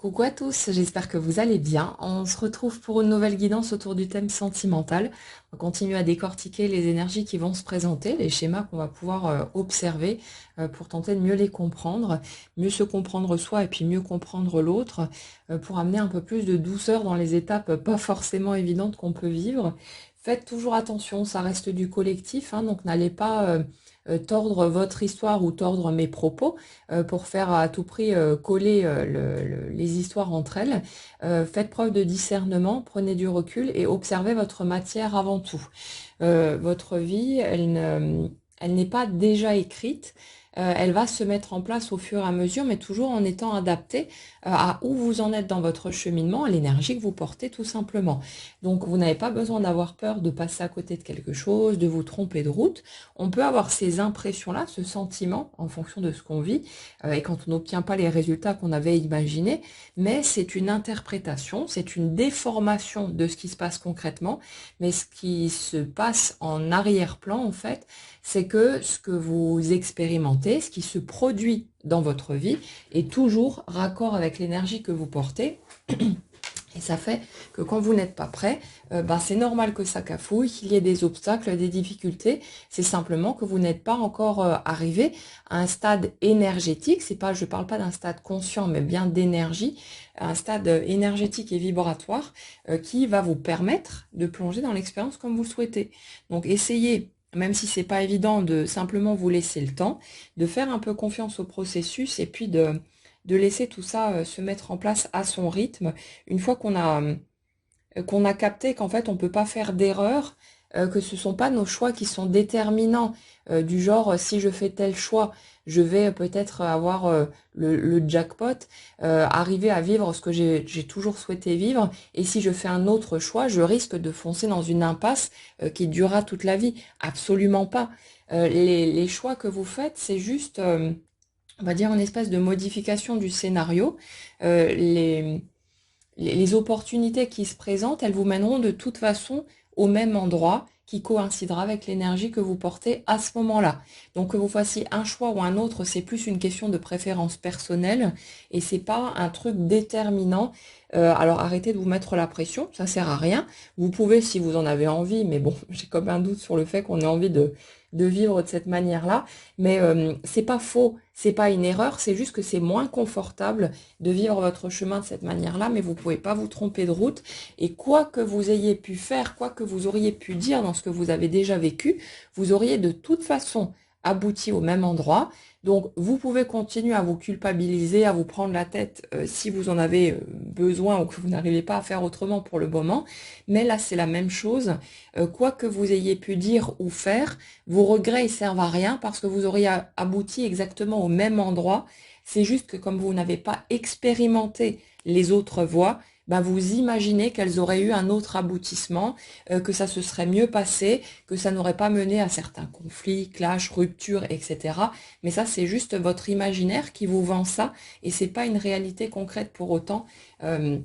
Coucou à tous, j'espère que vous allez bien. On se retrouve pour une nouvelle guidance autour du thème sentimental. On continue à décortiquer les énergies qui vont se présenter, les schémas qu'on va pouvoir observer pour tenter de mieux les comprendre, mieux se comprendre soi et puis mieux comprendre l'autre, pour amener un peu plus de douceur dans les étapes pas forcément évidentes qu'on peut vivre. Faites toujours attention, ça reste du collectif, hein, donc n'allez pas tordre votre histoire ou tordre mes propos pour faire à tout prix coller les histoires entre elles. Faites preuve de discernement, prenez du recul et observez votre matière avant tout. Votre vie, elle n'est pas déjà écrite. Elle va se mettre en place au fur et à mesure, mais toujours en étant adaptée à où vous en êtes dans votre cheminement, à l'énergie que vous portez tout simplement. Donc vous n'avez pas besoin d'avoir peur de passer à côté de quelque chose, de vous tromper de route. On peut avoir ces impressions-là, ce sentiment en fonction de ce qu'on vit, et quand on n'obtient pas les résultats qu'on avait imaginés, mais c'est une interprétation, c'est une déformation de ce qui se passe concrètement, mais ce qui se passe en arrière-plan en fait, c'est que ce que vous expérimentez, ce qui se produit dans votre vie, est toujours raccord avec l'énergie que vous portez. Et ça fait que quand vous n'êtes pas prêt, c'est normal que ça cafouille, qu'il y ait des obstacles, des difficultés. C'est simplement que vous n'êtes pas encore arrivé à un stade énergétique. C'est pas, je parle pas d'un stade conscient, mais bien d'énergie, un stade énergétique et vibratoire qui va vous permettre de plonger dans l'expérience comme vous le souhaitez. Donc essayez, même si c'est pas évident, de simplement vous laisser le temps, de faire un peu confiance au processus et puis de laisser tout ça se mettre en place à son rythme. Une fois qu'on a capté qu'en fait on peut pas faire d'erreur, que ce sont pas nos choix qui sont déterminants, du genre si je fais tel choix, je vais peut-être avoir le jackpot, arriver à vivre ce que j'ai toujours souhaité vivre, et si je fais un autre choix, je risque de foncer dans une impasse qui durera toute la vie. Absolument pas. Les choix que vous faites, c'est juste on va dire une espèce de modification du scénario. Euh, les, les opportunités qui se présentent, elles vous mèneront de toute façon au même endroit qui coïncidera avec l'énergie que vous portez à ce moment-là. Donc que vous fassiez un choix ou un autre, c'est plus une question de préférence personnelle et c'est pas un truc déterminant. Alors arrêtez de vous mettre la pression, ça sert à rien. Vous pouvez si vous en avez envie, mais bon, j'ai comme un doute sur le fait qu'on ait envie de vivre de cette manière-là. Mais c'est pas faux, c'est pas une erreur, c'est juste que c'est moins confortable de vivre votre chemin de cette manière-là, mais vous pouvez pas vous tromper de route. Et quoi que vous ayez pu faire, quoi que vous auriez pu dire dans ce que vous avez déjà vécu, vous auriez de toute façon abouti au même endroit. Donc, vous pouvez continuer à vous culpabiliser, à vous prendre la tête si vous en avez besoin ou que vous n'arrivez pas à faire autrement pour le moment. Mais là, c'est la même chose. Quoi que vous ayez pu dire ou faire, vos regrets ne servent à rien parce que vous auriez abouti exactement au même endroit. C'est juste que comme vous n'avez pas expérimenté les autres voies, vous imaginez qu'elles auraient eu un autre aboutissement, que ça se serait mieux passé, que ça n'aurait pas mené à certains conflits, clashs, ruptures, etc. Mais ça, c'est juste votre imaginaire qui vous vend ça, et c'est pas une réalité concrète pour autant. Euh,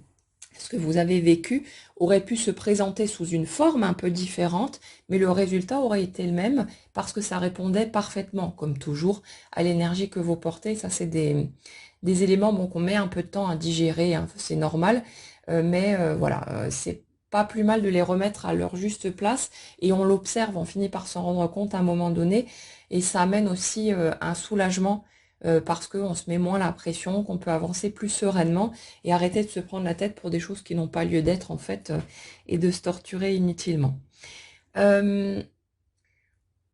Ce que vous avez vécu aurait pu se présenter sous une forme un peu différente, mais le résultat aurait été le même parce que ça répondait parfaitement, comme toujours, à l'énergie que vous portez. Ça, c'est des éléments qu'on met un peu de temps à digérer, hein, c'est normal, mais voilà, c'est pas plus mal de les remettre à leur juste place et on l'observe, on finit par s'en rendre compte à un moment donné et ça amène aussi un soulagement parce qu'on se met moins la pression, qu'on peut avancer plus sereinement et arrêter de se prendre la tête pour des choses qui n'ont pas lieu d'être en fait et de se torturer inutilement. Euh,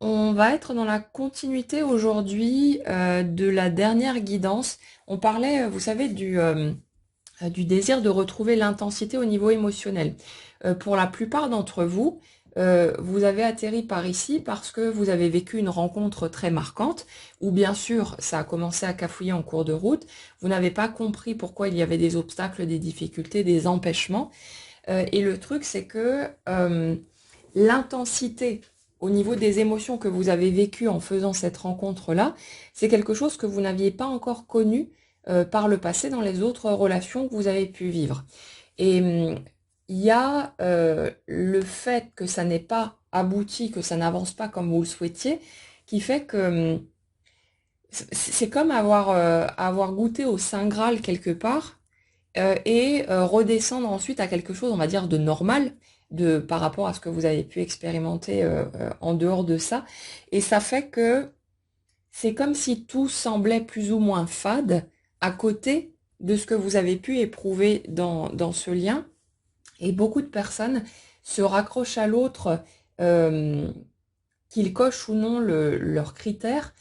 on va être dans la continuité aujourd'hui de la dernière guidance. On parlait, vous savez, du désir de retrouver l'intensité au niveau émotionnel. Pour la plupart d'entre vous, vous avez atterri par ici parce que vous avez vécu une rencontre très marquante, ou bien sûr, ça a commencé à cafouiller en cours de route, vous n'avez pas compris pourquoi il y avait des obstacles, des difficultés, des empêchements. Et le truc, c'est que l'intensité au niveau des émotions que vous avez vécues en faisant cette rencontre-là, c'est quelque chose que vous n'aviez pas encore connu par le passé dans les autres relations que vous avez pu vivre. Et il y a le fait que ça n'ait pas abouti, que ça n'avance pas comme vous le souhaitiez, qui fait que c'est comme avoir goûté au Saint Graal quelque part, et redescendre ensuite à quelque chose, on va dire, de normal par rapport à ce que vous avez pu expérimenter en dehors de ça. Et ça fait que c'est comme si tout semblait plus ou moins fade à côté de ce que vous avez pu éprouver dans ce lien. Et beaucoup de personnes se raccrochent à l'autre, euh, qu'ils cochent ou non leurs critères,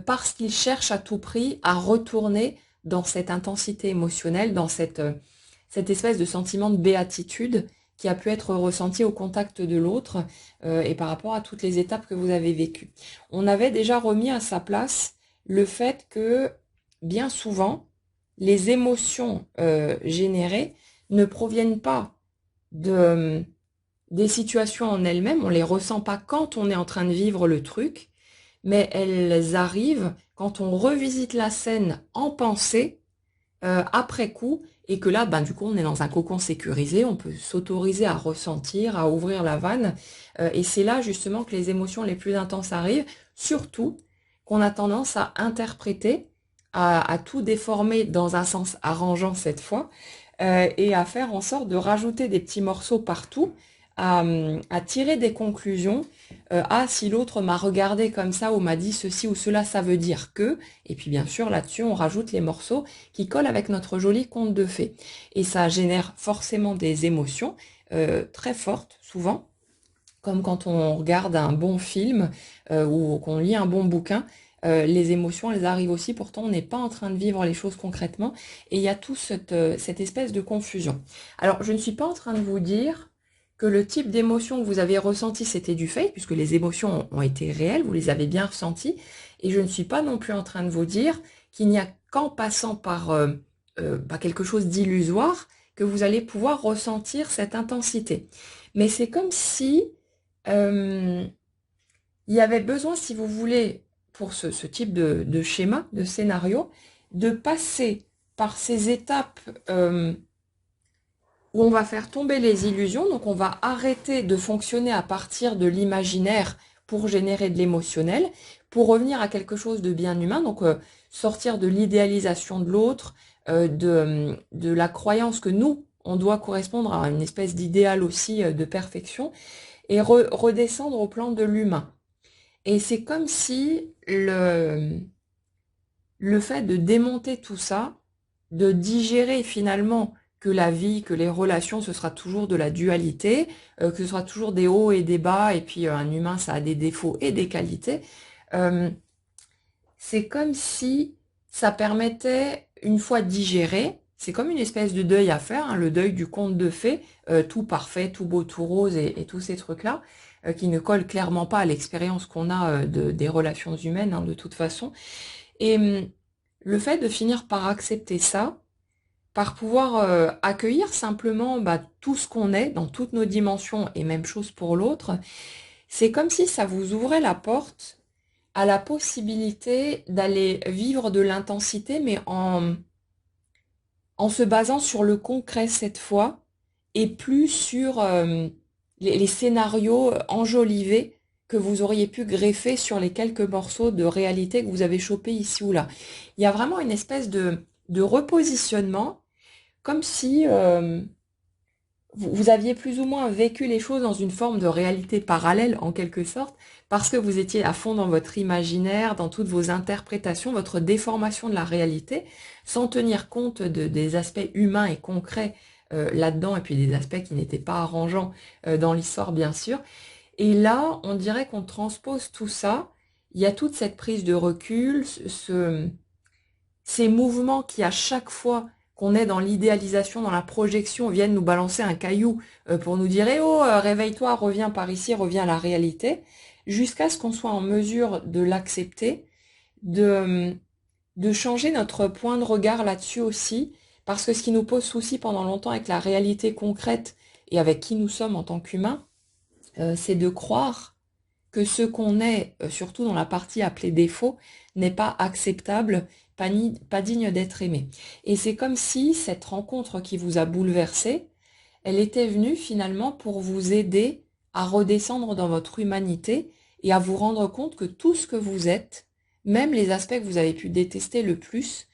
parce qu'ils cherchent à tout prix à retourner dans cette intensité émotionnelle, dans cette espèce de sentiment de béatitude qui a pu être ressenti au contact de l'autre et par rapport à toutes les étapes que vous avez vécues. On avait déjà remis à sa place le fait que bien souvent, les émotions générées ne proviennent pas de, des situations en elles-mêmes, on les ressent pas quand on est en train de vivre le truc, mais elles arrivent quand on revisite la scène en pensée, après coup, et que là, ben, du coup, on est dans un cocon sécurisé, on peut s'autoriser à ressentir, à ouvrir la vanne, et c'est là justement que les émotions les plus intenses arrivent, surtout qu'on a tendance à interpréter, à tout déformer dans un sens arrangeant cette fois, et à faire en sorte de rajouter des petits morceaux partout, à tirer des conclusions. Ah, si l'autre m'a regardé comme ça ou m'a dit ceci ou cela, ça veut dire que. Et puis bien sûr, là-dessus, on rajoute les morceaux qui collent avec notre joli conte de fées. Et ça génère forcément des émotions très fortes, souvent, comme quand on regarde un bon film ou qu'on lit un bon bouquin. Les émotions, elles arrivent aussi, pourtant on n'est pas en train de vivre les choses concrètement, et il y a toute cette espèce de confusion. Alors, je ne suis pas en train de vous dire que le type d'émotion que vous avez ressenti, c'était du fake, puisque les émotions ont été réelles, vous les avez bien ressenties, et je ne suis pas non plus en train de vous dire qu'il n'y a qu'en passant par quelque chose d'illusoire que vous allez pouvoir ressentir cette intensité. Mais c'est comme si euh, il y avait besoin, si vous voulez, pour ce type de schéma, de scénario, de passer par ces étapes où on va faire tomber les illusions, donc on va arrêter de fonctionner à partir de l'imaginaire pour générer de l'émotionnel, pour revenir à quelque chose de bien humain, donc sortir de l'idéalisation de l'autre, de la croyance que nous, on doit correspondre à une espèce d'idéal aussi de perfection, et redescendre au plan de l'humain. Et c'est comme si le fait de démonter tout ça, de digérer finalement que la vie, que les relations, ce sera toujours de la dualité, que ce sera toujours des hauts et des bas, et puis un humain, ça a des défauts et des qualités, euh, c'est comme si ça permettait, une fois digéré, c'est comme une espèce de deuil à faire, hein, le deuil du conte de fées, tout parfait, tout beau, tout rose, et tous ces trucs-là, qui ne collent clairement pas à l'expérience qu'on a des relations humaines, hein, de toute façon. Et le fait de finir par accepter ça, par pouvoir accueillir simplement tout ce qu'on est dans toutes nos dimensions, et même chose pour l'autre, c'est comme si ça vous ouvrait la porte à la possibilité d'aller vivre de l'intensité, mais en se basant sur le concret cette fois, et plus sur les scénarios enjolivés que vous auriez pu greffer sur les quelques morceaux de réalité que vous avez chopés ici ou là. Il y a vraiment une espèce de repositionnement, comme si vous aviez plus ou moins vécu les choses dans une forme de réalité parallèle, en quelque sorte, parce que vous étiez à fond dans votre imaginaire, dans toutes vos interprétations, votre déformation de la réalité, sans tenir compte des aspects humains et concrets là-dedans, et puis des aspects qui n'étaient pas arrangeants dans l'histoire, bien sûr. Et là, on dirait qu'on transpose tout ça. Il y a toute cette prise de recul, ces mouvements qui, à chaque fois qu'on est dans l'idéalisation, dans la projection, viennent nous balancer un caillou pour nous dire, eh oh, réveille-toi, reviens par ici, reviens à la réalité, jusqu'à ce qu'on soit en mesure de l'accepter, de, de changer notre point de regard là-dessus aussi, parce que ce qui nous pose souci pendant longtemps avec la réalité concrète et avec qui nous sommes en tant qu'humains, c'est de croire que ce qu'on est, surtout dans la partie appelée défaut, n'est pas acceptable, pas digne d'être aimé. Et c'est comme si cette rencontre qui vous a bouleversé, elle était venue finalement pour vous aider à redescendre dans votre humanité et à vous rendre compte que tout ce que vous êtes, même les aspects que vous avez pu détester le plus,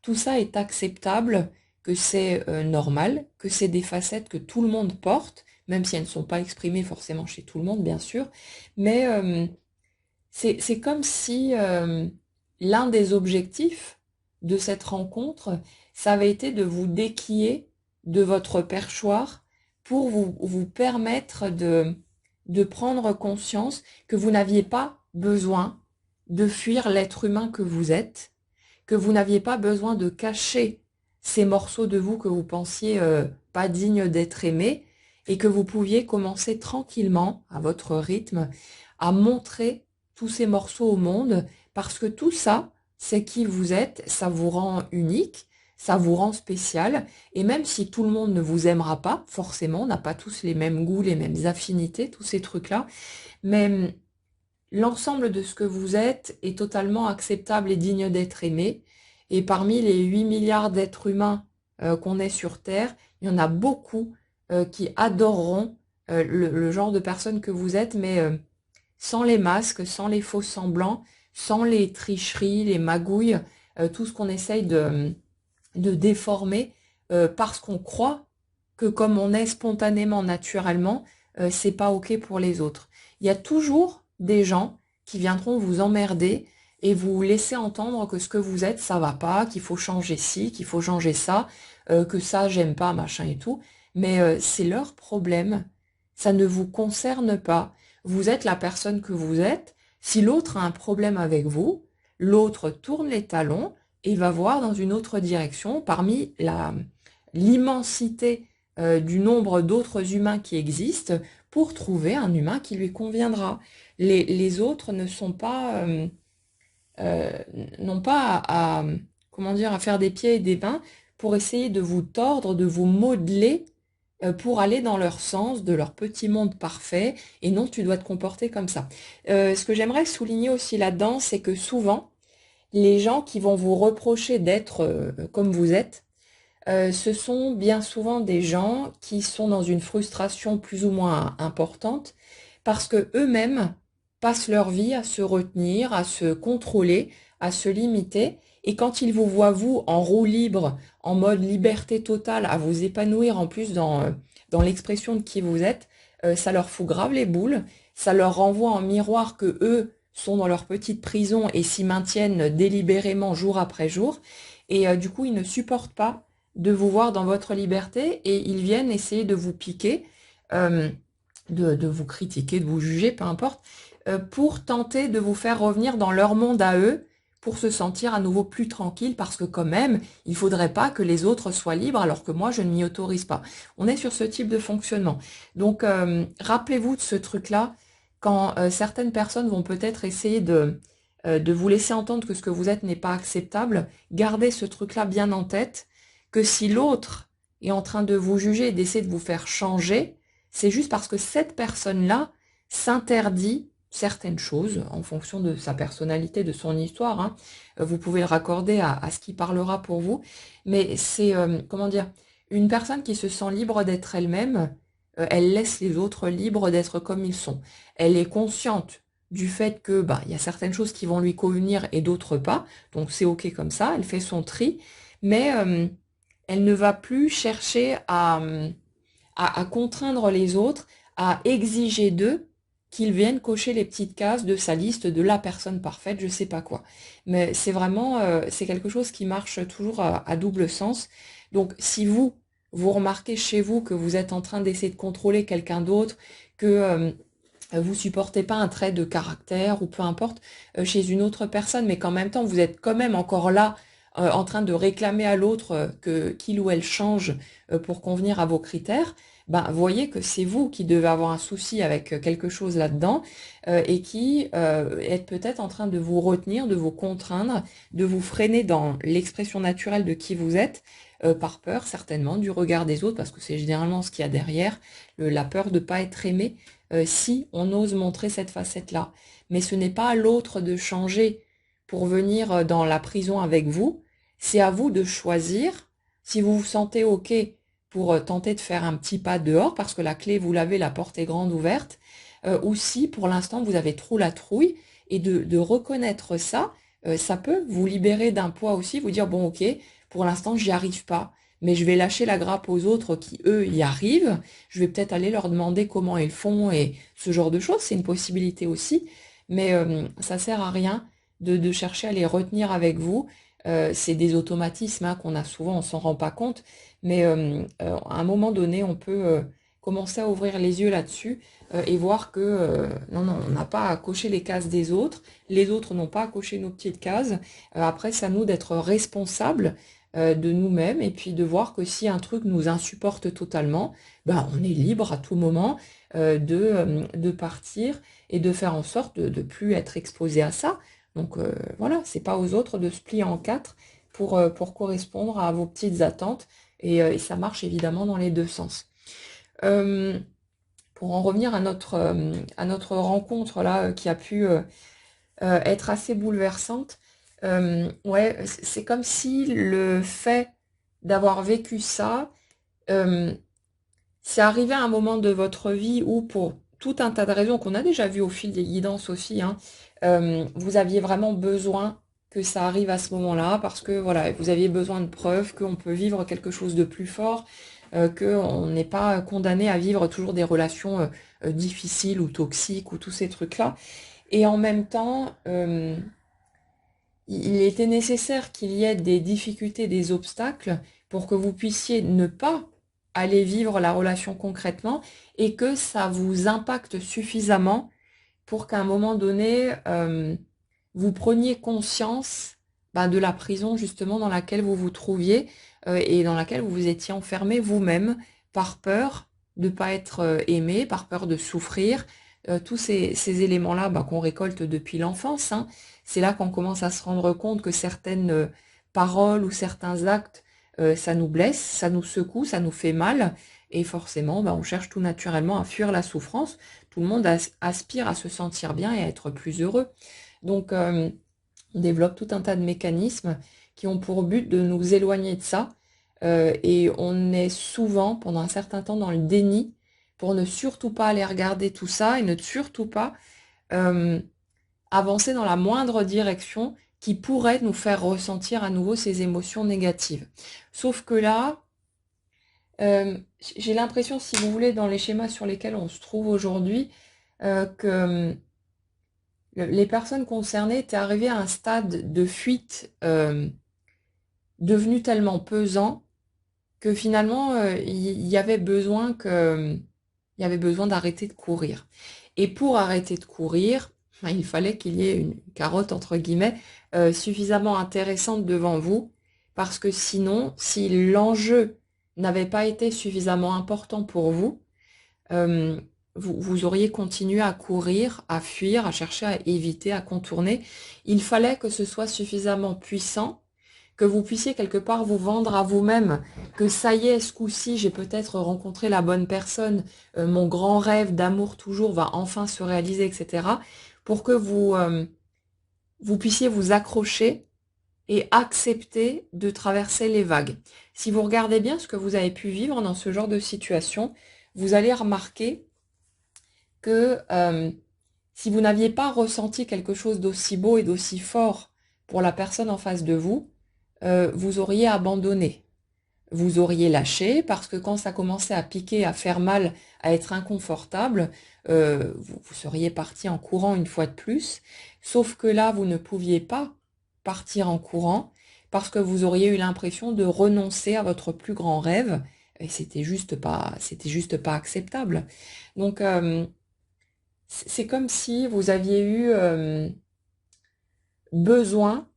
tout ça est acceptable, que c'est normal, que c'est des facettes que tout le monde porte, même si elles ne sont pas exprimées forcément chez tout le monde, bien sûr. Mais c'est comme si l'un des objectifs de cette rencontre, ça avait été de vous déquiller de votre perchoir pour vous permettre de prendre conscience que vous n'aviez pas besoin de fuir l'être humain que vous êtes, que vous n'aviez pas besoin de cacher ces morceaux de vous que vous pensiez pas dignes d'être aimés, et que vous pouviez commencer tranquillement, à votre rythme, à montrer tous ces morceaux au monde, parce que tout ça, c'est qui vous êtes, ça vous rend unique, ça vous rend spécial, et même si tout le monde ne vous aimera pas, forcément, on n'a pas tous les mêmes goûts, les mêmes affinités, tous ces trucs-là, mais l'ensemble de ce que vous êtes est totalement acceptable et digne d'être aimé, et parmi les 8 milliards d'êtres humains qu'on est sur Terre, il y en a beaucoup qui adoreront le genre de personne que vous êtes, mais sans les masques, sans les faux semblants, sans les tricheries, les magouilles, tout ce qu'on essaye de déformer parce qu'on croit que comme on est spontanément, naturellement, c'est pas OK pour les autres. Il y a toujours des gens qui viendront vous emmerder et vous laisser entendre que ce que vous êtes, ça va pas, qu'il faut changer ci, qu'il faut changer ça, que ça, j'aime pas, machin et tout. Mais c'est leur problème. Ça ne vous concerne pas. Vous êtes la personne que vous êtes. Si l'autre a un problème avec vous, l'autre tourne les talons et va voir dans une autre direction parmi l'immensité du nombre d'autres humains qui existent pour trouver un humain qui lui conviendra. Les autres ne sont pas, euh, n'ont pas comment dire, à faire des pieds et des mains pour essayer de vous tordre, de vous modeler pour aller dans leur sens, de leur petit monde parfait, et non, tu dois te comporter comme ça. Ce que j'aimerais souligner aussi là-dedans, c'est que souvent, les gens qui vont vous reprocher d'être comme vous êtes, ce sont bien souvent des gens qui sont dans une frustration plus ou moins importante parce que eux-mêmes passent leur vie à se retenir, à se contrôler, à se limiter. Et quand ils vous voient, vous, en roue libre, en mode liberté totale, à vous épanouir en plus dans l'expression de qui vous êtes, ça leur fout grave les boules. Ça leur renvoie en miroir que eux sont dans leur petite prison et s'y maintiennent délibérément jour après jour. Et du coup, ils ne supportent pas de vous voir dans votre liberté et ils viennent essayer de vous piquer, euh, de vous critiquer, de vous juger, peu importe, pour tenter de vous faire revenir dans leur monde à eux, pour se sentir à nouveau plus tranquille, parce que quand même, il ne faudrait pas que les autres soient libres alors que moi, je ne m'y autorise pas. On est sur ce type de fonctionnement. Donc, rappelez-vous de ce truc-là, quand certaines personnes vont peut-être essayer de vous laisser entendre que ce que vous êtes n'est pas acceptable, gardez ce truc-là bien en tête, que si l'autre est en train de vous juger et d'essayer de vous faire changer, c'est juste parce que cette personne-là s'interdit certaines choses en fonction de sa personnalité, de son histoire. Hein. Vous pouvez le raccorder à ce qui parlera pour vous. Mais c'est, comment dire, une personne qui se sent libre d'être elle-même, elle laisse les autres libres d'être comme ils sont. Elle est consciente du fait que bah, y a certaines choses qui vont lui convenir et d'autres pas. Donc c'est OK comme ça, elle fait son tri. Mais elle ne va plus chercher à contraindre les autres, à exiger d'eux qu'ils viennent cocher les petites cases de sa liste de la personne parfaite, je sais pas quoi. Mais c'est vraiment, c'est quelque chose qui marche toujours à double sens. Donc si vous remarquez chez vous que vous êtes en train d'essayer de contrôler quelqu'un d'autre, que vous supportez pas un trait de caractère ou peu importe chez une autre personne, mais qu'en même temps vous êtes quand même encore là en train de réclamer à l'autre que qu'il ou elle change pour convenir à vos critères, ben voyez que c'est vous qui devez avoir un souci avec quelque chose là-dedans et qui êtes peut-être en train de vous retenir, de vous contraindre, de vous freiner dans l'expression naturelle de qui vous êtes, par peur certainement du regard des autres, parce que c'est généralement ce qu'il y a derrière, la peur de ne pas être aimé si on ose montrer cette facette-là. Mais ce n'est pas à l'autre de changer pour venir dans la prison avec vous, c'est à vous de choisir si vous vous sentez OK pour tenter de faire un petit pas dehors, parce que la clé, vous l'avez, la porte est grande ouverte, ou si pour l'instant vous avez trop la trouille, et de reconnaître ça, ça peut vous libérer d'un poids aussi, vous dire, bon OK, pour l'instant j'y arrive pas, mais je vais lâcher la grappe aux autres qui, eux, y arrivent. Je vais peut-être aller leur demander comment ils font et ce genre de choses, c'est une possibilité aussi, mais ça sert à rien de chercher à les retenir avec vous. C'est des automatismes hein, qu'on a souvent, on s'en rend pas compte, mais à un moment donné, on peut commencer à ouvrir les yeux là-dessus et voir que non, non, on n'a pas à cocher les cases des autres, les autres n'ont pas à cocher nos petites cases. Après, c'est à nous d'être responsables de nous-mêmes et puis de voir que si un truc nous insupporte totalement, ben, on est libre à tout moment de partir et de faire en sorte de ne plus être exposé à ça. Donc voilà, c'est pas aux autres de se plier en quatre pour correspondre à vos petites attentes et ça marche évidemment dans les deux sens. Euh, pour en revenir à notre rencontre là qui a pu être assez bouleversante, ouais, c'est comme si le fait d'avoir vécu ça, euh, c'est arrivé à un moment de votre vie où pour tout un tas de raisons qu'on a déjà vu au fil des guidances aussi, hein, vous aviez vraiment besoin que ça arrive à ce moment-là parce que voilà, vous aviez besoin de preuves qu'on peut vivre quelque chose de plus fort, qu'on n'est pas condamné à vivre toujours des relations difficiles ou toxiques ou tous ces trucs-là. Et en même temps, il était nécessaire qu'il y ait des difficultés, des obstacles pour que vous puissiez ne pas aller vivre la relation concrètement et que ça vous impacte suffisamment pour qu'à un moment donné, vous preniez conscience bah, de la prison justement dans laquelle vous vous trouviez et dans laquelle vous vous étiez enfermé vous-même par peur de ne pas être aimé, par peur de souffrir. Tous ces éléments-là bah, qu'on récolte depuis l'enfance, hein, c'est là qu'on commence à se rendre compte que certaines paroles ou certains actes, ça nous blesse, ça nous secoue, ça nous fait mal. Et forcément, bah, on cherche tout naturellement à fuir la souffrance. Tout le monde aspire à se sentir bien et à être plus heureux. Donc, on développe tout un tas de mécanismes qui ont pour but de nous éloigner de ça. Et on est souvent, pendant un certain temps, dans le déni pour ne surtout pas aller regarder tout ça et ne surtout pas euh, avancer dans la moindre direction qui pourrait nous faire ressentir à nouveau ces émotions négatives. Sauf que là, j'ai l'impression, si vous voulez, dans les schémas sur lesquels on se trouve aujourd'hui, que les personnes concernées étaient arrivées à un stade de fuite devenu tellement pesant que finalement, il y avait besoin il y avait besoin d'arrêter de courir. Et pour arrêter de courir, il fallait qu'il y ait une carotte, entre guillemets, suffisamment intéressante devant vous, parce que sinon, si l'enjeu n'avait pas été suffisamment important pour vous, euh, vous auriez continué à courir, à fuir, à chercher à éviter, à contourner. Il fallait que ce soit suffisamment puissant, que vous puissiez quelque part vous vendre à vous-même, que ça y est, ce coup-ci, j'ai peut-être rencontré la bonne personne, mon grand rêve d'amour toujours va enfin se réaliser, etc., pour que vous puissiez vous accrocher et accepter de traverser les vagues. Si vous regardez bien ce que vous avez pu vivre dans ce genre de situation, vous allez remarquer que si vous n'aviez pas ressenti quelque chose d'aussi beau et d'aussi fort pour la personne en face de vous, vous auriez abandonné. Vous auriez lâché parce que quand ça commençait à piquer, à faire mal, à être inconfortable, vous seriez parti en courant une fois de plus. Sauf que là, vous ne pouviez pas partir en courant parce que vous auriez eu l'impression de renoncer à votre plus grand rêve et c'était juste pas acceptable. Donc, c'est comme si vous aviez eu besoin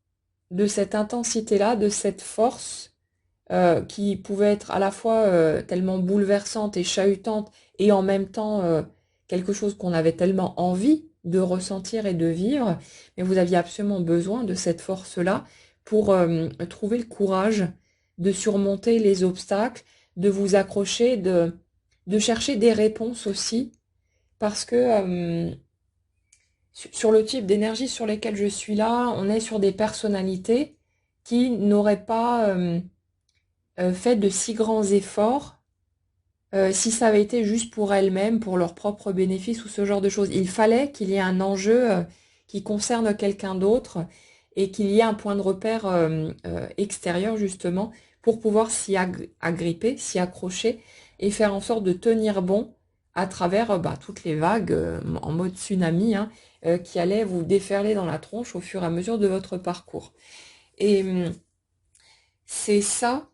de cette intensité-là, de cette force qui pouvait être à la fois tellement bouleversante et chahutante et en même temps quelque chose qu'on avait tellement envie de ressentir et de vivre, mais vous aviez absolument besoin de cette force-là pour trouver le courage de surmonter les obstacles, de vous accrocher, de chercher des réponses aussi, parce que sur le type d'énergie sur lesquelles je suis là, on est sur des personnalités qui n'auraient pas fait de si grands efforts si ça avait été juste pour elles-mêmes, pour leur propre bénéfice ou ce genre de choses. Il fallait qu'il y ait un enjeu qui concerne quelqu'un d'autre et qu'il y ait un point de repère extérieur justement pour pouvoir agripper, s'y accrocher et faire en sorte de tenir bon à travers toutes les vagues en mode tsunami hein, qui allaient vous déferler dans la tronche au fur et à mesure de votre parcours. Et c'est ça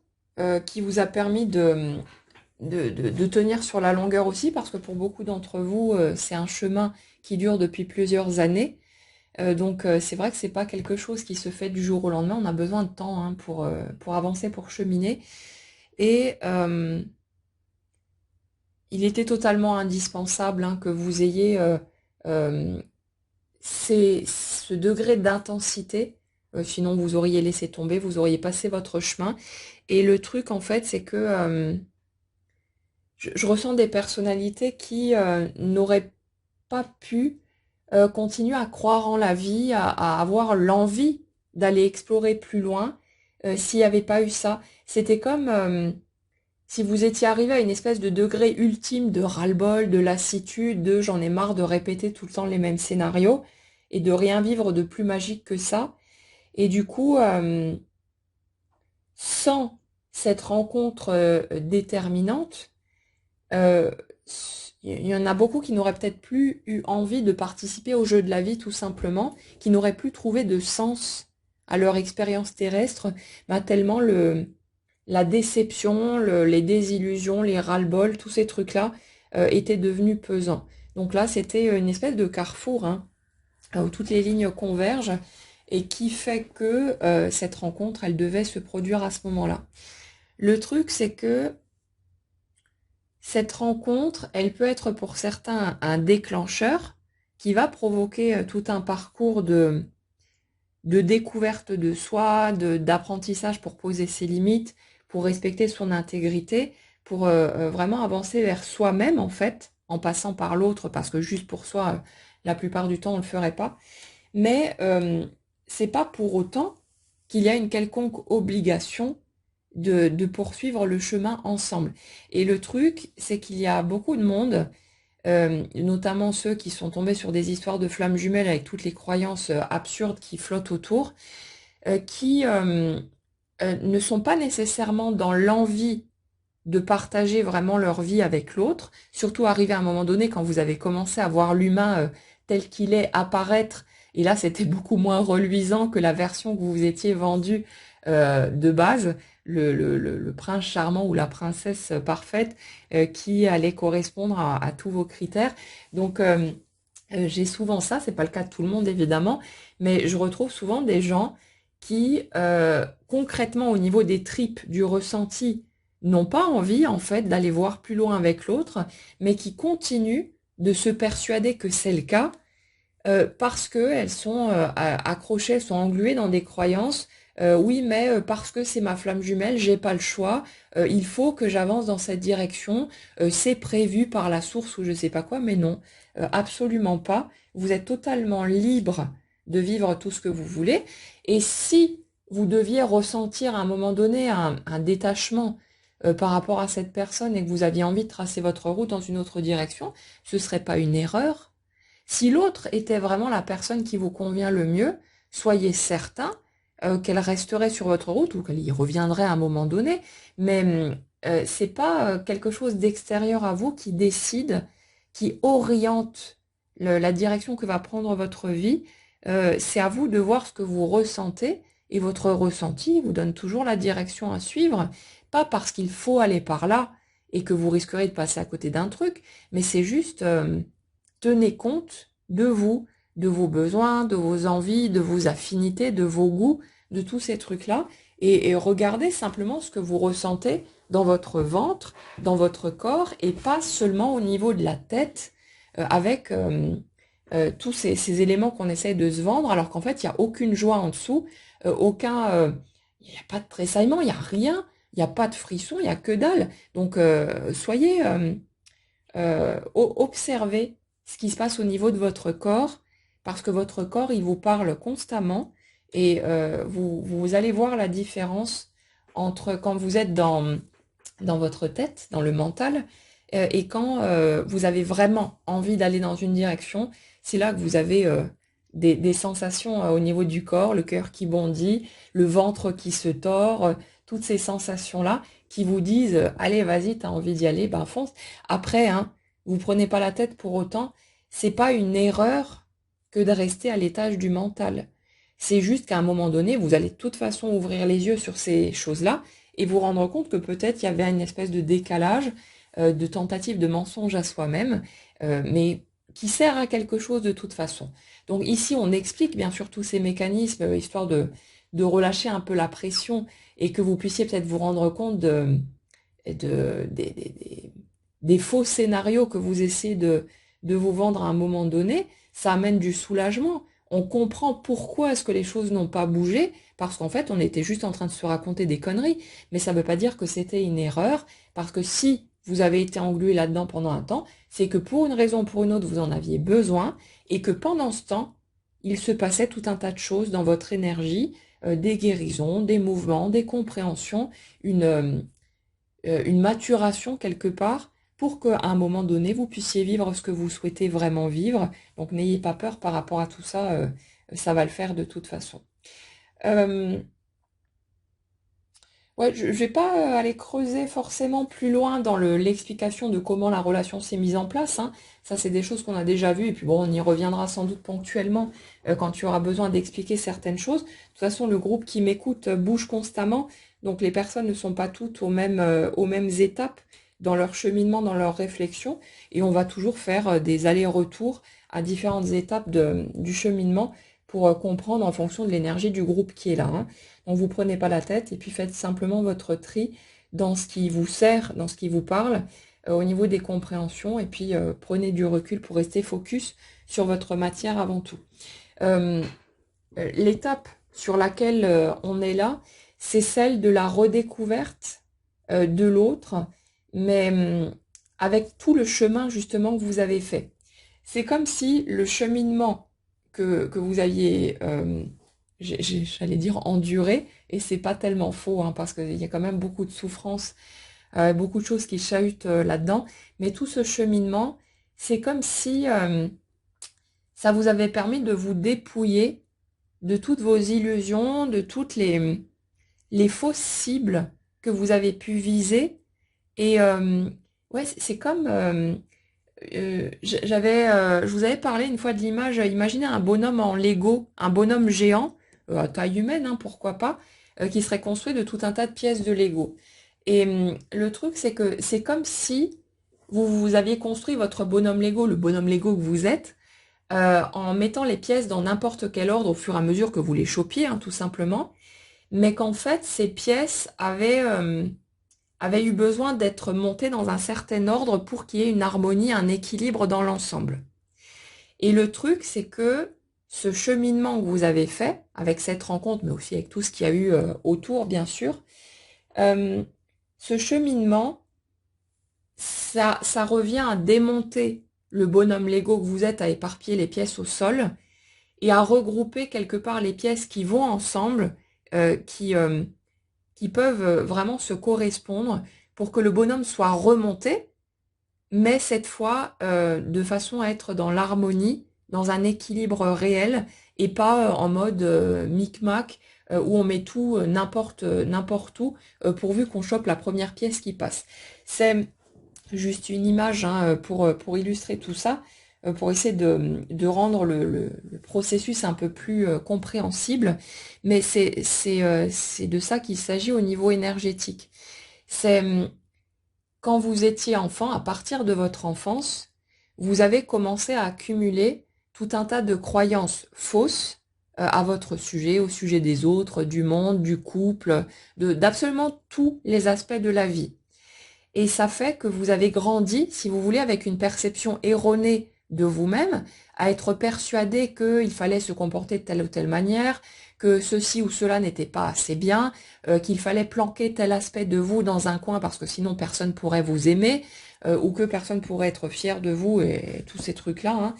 qui vous a permis de tenir sur la longueur aussi, parce que pour beaucoup d'entre vous, c'est un chemin qui dure depuis plusieurs années. Donc c'est vrai que c'est pas quelque chose qui se fait du jour au lendemain, on a besoin de temps hein, pour avancer, pour cheminer. Et il était totalement indispensable hein, que vous ayez euh, ce degré d'intensité, sinon vous auriez laissé tomber, vous auriez passé votre chemin. Et le truc en fait, c'est que je ressens des personnalités qui n'auraient pas pu continuer à croire en la vie, à avoir l'envie d'aller explorer plus loin s'il n'y avait pas eu ça. C'était comme si vous étiez arrivé à une espèce de degré ultime de ras-le-bol, de lassitude, de j'en ai marre de répéter tout le temps les mêmes scénarios et de rien vivre de plus magique que ça. Et du coup, sans cette rencontre déterminante, euh, il y en a beaucoup qui n'auraient peut-être plus eu envie de participer au jeu de la vie tout simplement, qui n'auraient plus trouvé de sens à leur expérience terrestre, tellement la déception, les désillusions, les ras-le-bol, tous ces trucs-là étaient devenus pesants. Donc là, c'était une espèce de carrefour hein, où toutes les lignes convergent et qui fait que cette rencontre, elle devait se produire à ce moment-là. Le truc, c'est que cette rencontre, elle peut être pour certains un déclencheur qui va provoquer tout un parcours de découverte de soi, d'apprentissage pour poser ses limites, pour respecter son intégrité, pour vraiment avancer vers soi-même en fait, en passant par l'autre, parce que juste pour soi, la plupart du temps, on ne le ferait pas. Mais c'est pas pour autant qu'il y a une quelconque obligation de poursuivre le chemin ensemble. Et le truc, c'est qu'il y a beaucoup de monde, notamment ceux qui sont tombés sur des histoires de flammes jumelles avec toutes les croyances absurdes qui flottent autour, qui ne sont pas nécessairement dans l'envie de partager vraiment leur vie avec l'autre, surtout arrivé à un moment donné quand vous avez commencé à voir l'humain tel qu'il est apparaître, et là c'était beaucoup moins reluisant que la version que vous vous étiez vendue de base, le prince charmant ou la princesse parfaite qui allait correspondre à tous vos critères. Donc j'ai souvent ça, c'est pas le cas de tout le monde évidemment, mais je retrouve souvent des gens qui concrètement au niveau des tripes, du ressenti, n'ont pas envie en fait d'aller voir plus loin avec l'autre, mais qui continuent de se persuader que c'est le cas parce qu'elles sont accrochées, elles sont engluées dans des croyances. Oui, mais parce que c'est ma flamme jumelle, j'ai pas le choix. Il faut que j'avance dans cette direction. C'est prévu par la source ou je sais pas quoi, mais non, absolument pas. Vous êtes totalement libre de vivre tout ce que vous voulez. Et si vous deviez ressentir à un moment donné un détachement par rapport à cette personne et que vous aviez envie de tracer votre route dans une autre direction, ce serait pas une erreur. Si l'autre était vraiment la personne qui vous convient le mieux, soyez certain qu'elle resterait sur votre route ou qu'elle y reviendrait à un moment donné, mais c'est pas quelque chose d'extérieur à vous qui décide, qui oriente la direction que va prendre votre vie. C'est à vous de voir ce que vous ressentez et votre ressenti vous donne toujours la direction à suivre, pas parce qu'il faut aller par là et que vous risquerez de passer à côté d'un truc, mais c'est juste tenez compte de vous, de vos besoins, de vos envies, de vos affinités, de vos goûts, de tous ces trucs-là, et regardez simplement ce que vous ressentez dans votre ventre, dans votre corps, et pas seulement au niveau de la tête, avec tous ces éléments qu'on essaie de se vendre, alors qu'en fait, il n'y a aucune joie en dessous, il n'y a pas de tressaillement, il n'y a rien, il n'y a pas de frisson, il n'y a que dalle. Donc, soyez, observez ce qui se passe au niveau de votre corps, parce que votre corps, il vous parle constamment, et vous allez voir la différence entre quand vous êtes dans votre tête, dans le mental, et quand vous avez vraiment envie d'aller dans une direction, c'est là que vous avez des sensations au niveau du corps, le cœur qui bondit, le ventre qui se tord, toutes ces sensations-là qui vous disent allez, vas-y, t'as envie d'y aller, ben fonce. Après, hein, vous prenez pas la tête pour autant. C'est pas une erreur que de rester à l'étage du mental. C'est juste qu'à un moment donné, vous allez de toute façon ouvrir les yeux sur ces choses-là et vous rendre compte que peut-être il y avait une espèce de décalage, de tentative de mensonge à soi-même, mais qui sert à quelque chose de toute façon. Donc ici, on explique bien sûr tous ces mécanismes, histoire de relâcher un peu la pression et que vous puissiez peut-être vous rendre compte des faux scénarios que vous essayez de vous vendre à un moment donné. Ça amène du soulagement. On comprend pourquoi est-ce que les choses n'ont pas bougé, parce qu'en fait, on était juste en train de se raconter des conneries. Mais ça ne veut pas dire que c'était une erreur, parce que si vous avez été englué là-dedans pendant un temps, c'est que pour une raison ou pour une autre, vous en aviez besoin, et que pendant ce temps, il se passait tout un tas de choses dans votre énergie, des guérisons, des mouvements, des compréhensions, une maturation quelque part, pour qu'à un moment donné, vous puissiez vivre ce que vous souhaitez vraiment vivre. Donc n'ayez pas peur par rapport à tout ça, ça va le faire de toute façon. Euh, Ouais, je vais pas aller creuser forcément plus loin dans l'explication de comment la relation s'est mise en place, hein. Ça, c'est des choses qu'on a déjà vues, et puis bon, on y reviendra sans doute ponctuellement quand tu auras besoin d'expliquer certaines choses. De toute façon, le groupe qui m'écoute bouge constamment, donc les personnes ne sont pas toutes aux mêmes étapes dans leur cheminement, dans leur réflexion, et on va toujours faire des allers-retours à différentes étapes du cheminement pour comprendre en fonction de l'énergie du groupe qui est là, hein. Donc vous prenez pas la tête et puis faites simplement votre tri dans ce qui vous sert, dans ce qui vous parle, au niveau des compréhensions, et puis prenez du recul pour rester focus sur votre matière avant tout. Euh, L'étape sur laquelle on est là, c'est celle de la redécouverte de l'autre, mais avec tout le chemin justement que vous avez fait. C'est comme si le cheminement que vous aviez, j'allais dire enduré, et c'est pas tellement faux, hein, parce qu'il y a quand même beaucoup de souffrance, beaucoup de choses qui chahutent là-dedans, mais tout ce cheminement, c'est comme si ça vous avait permis de vous dépouiller de toutes vos illusions, de toutes les fausses cibles que vous avez pu viser. Et ouais, c'est comme je vous avais parlé une fois de l'image, imaginez un bonhomme en Lego, un bonhomme géant, à taille humaine, hein, pourquoi pas, qui serait construit de tout un tas de pièces de Lego. Et le truc, c'est que c'est comme si vous aviez construit votre bonhomme Lego, le bonhomme Lego que vous êtes, en mettant les pièces dans n'importe quel ordre au fur et à mesure que vous les chopiez, hein, tout simplement, mais qu'en fait, ces pièces avaient eu besoin d'être montées dans un certain ordre pour qu'il y ait une harmonie, un équilibre dans l'ensemble. Et le truc, c'est que ce cheminement que vous avez fait, avec cette rencontre, mais aussi avec tout ce qu'il y a eu autour, bien sûr, euh, ce cheminement, ça revient à démonter le bonhomme Lego que vous êtes, à éparpiller les pièces au sol, et à regrouper quelque part les pièces qui vont ensemble, qui peuvent vraiment se correspondre pour que le bonhomme soit remonté, mais cette fois de façon à être dans l'harmonie, dans un équilibre réel, et pas en mode micmac, où on met tout n'importe où, pourvu qu'on chope la première pièce qui passe. C'est juste une image, hein, pour illustrer tout ça, pour essayer de rendre le processus un peu plus compréhensible, mais c'est de ça qu'il s'agit au niveau énergétique. C'est quand vous étiez enfant, à partir de votre enfance, vous avez commencé à accumuler tout un tas de croyances fausses à votre sujet, au sujet des autres, du monde, du couple, d'absolument tous les aspects de la vie. Et ça fait que vous avez grandi, si vous voulez, avec une perception erronée de vous-même, à être persuadé qu'il fallait se comporter de telle ou telle manière, que ceci ou cela n'était pas assez bien, qu'il fallait planquer tel aspect de vous dans un coin parce que sinon personne pourrait vous aimer, ou que personne pourrait être fier de vous, et tous ces trucs-là, hein.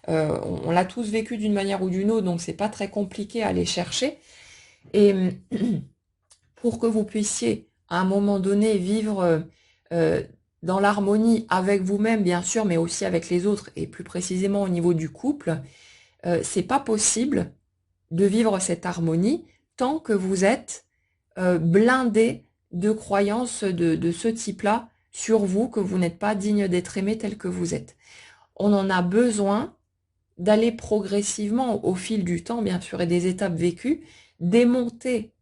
On l'a tous vécu d'une manière ou d'une autre, donc c'est pas très compliqué à aller chercher. Et pour que vous puissiez, à un moment donné, vivre euh, dans l'harmonie avec vous-même, bien sûr, mais aussi avec les autres, et plus précisément au niveau du couple, c'est pas possible de vivre cette harmonie tant que vous êtes blindé de croyances de ce type-là sur vous, que vous n'êtes pas digne d'être aimé tel que vous êtes. On en a besoin d'aller progressivement au fil du temps, bien sûr, et des étapes vécues, démonter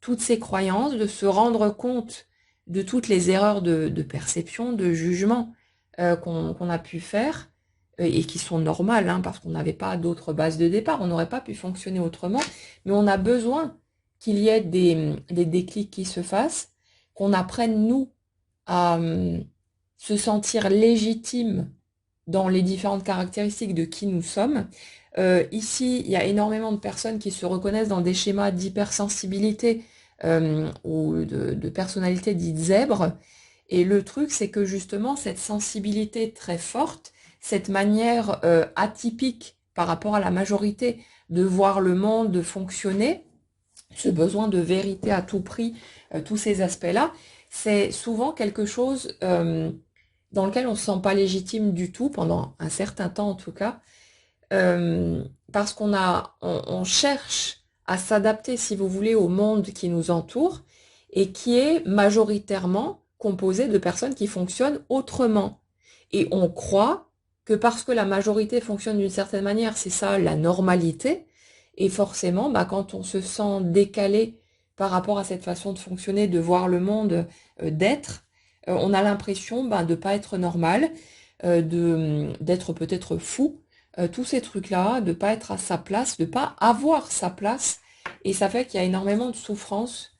toutes ces croyances, de se rendre compte de toutes les erreurs de perception, de jugement qu'on a pu faire, et qui sont normales, hein, parce qu'on n'avait pas d'autres bases de départ, on n'aurait pas pu fonctionner autrement, mais on a besoin qu'il y ait des déclics qui se fassent, qu'on apprenne, nous, à se sentir légitime dans les différentes caractéristiques de qui nous sommes. Ici, il y a énormément de personnes qui se reconnaissent dans des schémas d'hypersensibilité ou de personnalité dite zèbre. Et le truc, c'est que justement, cette sensibilité très forte, cette manière atypique par rapport à la majorité de voir le monde, de fonctionner, ce besoin de vérité à tout prix, tous ces aspects-là, c'est souvent quelque chose dans lequel on ne se sent pas légitime du tout, pendant un certain temps en tout cas, parce on cherche à s'adapter, si vous voulez, au monde qui nous entoure et qui est majoritairement composé de personnes qui fonctionnent autrement. Et on croit que parce que la majorité fonctionne d'une certaine manière, c'est ça la normalité, et forcément, bah, quand on se sent décalé par rapport à cette façon de fonctionner, de voir le monde, d'être, on a l'impression de ne pas être normal, d'être peut-être fou, tous ces trucs-là, de ne pas être à sa place, de ne pas avoir sa place. Et ça fait qu'il y a énormément de souffrance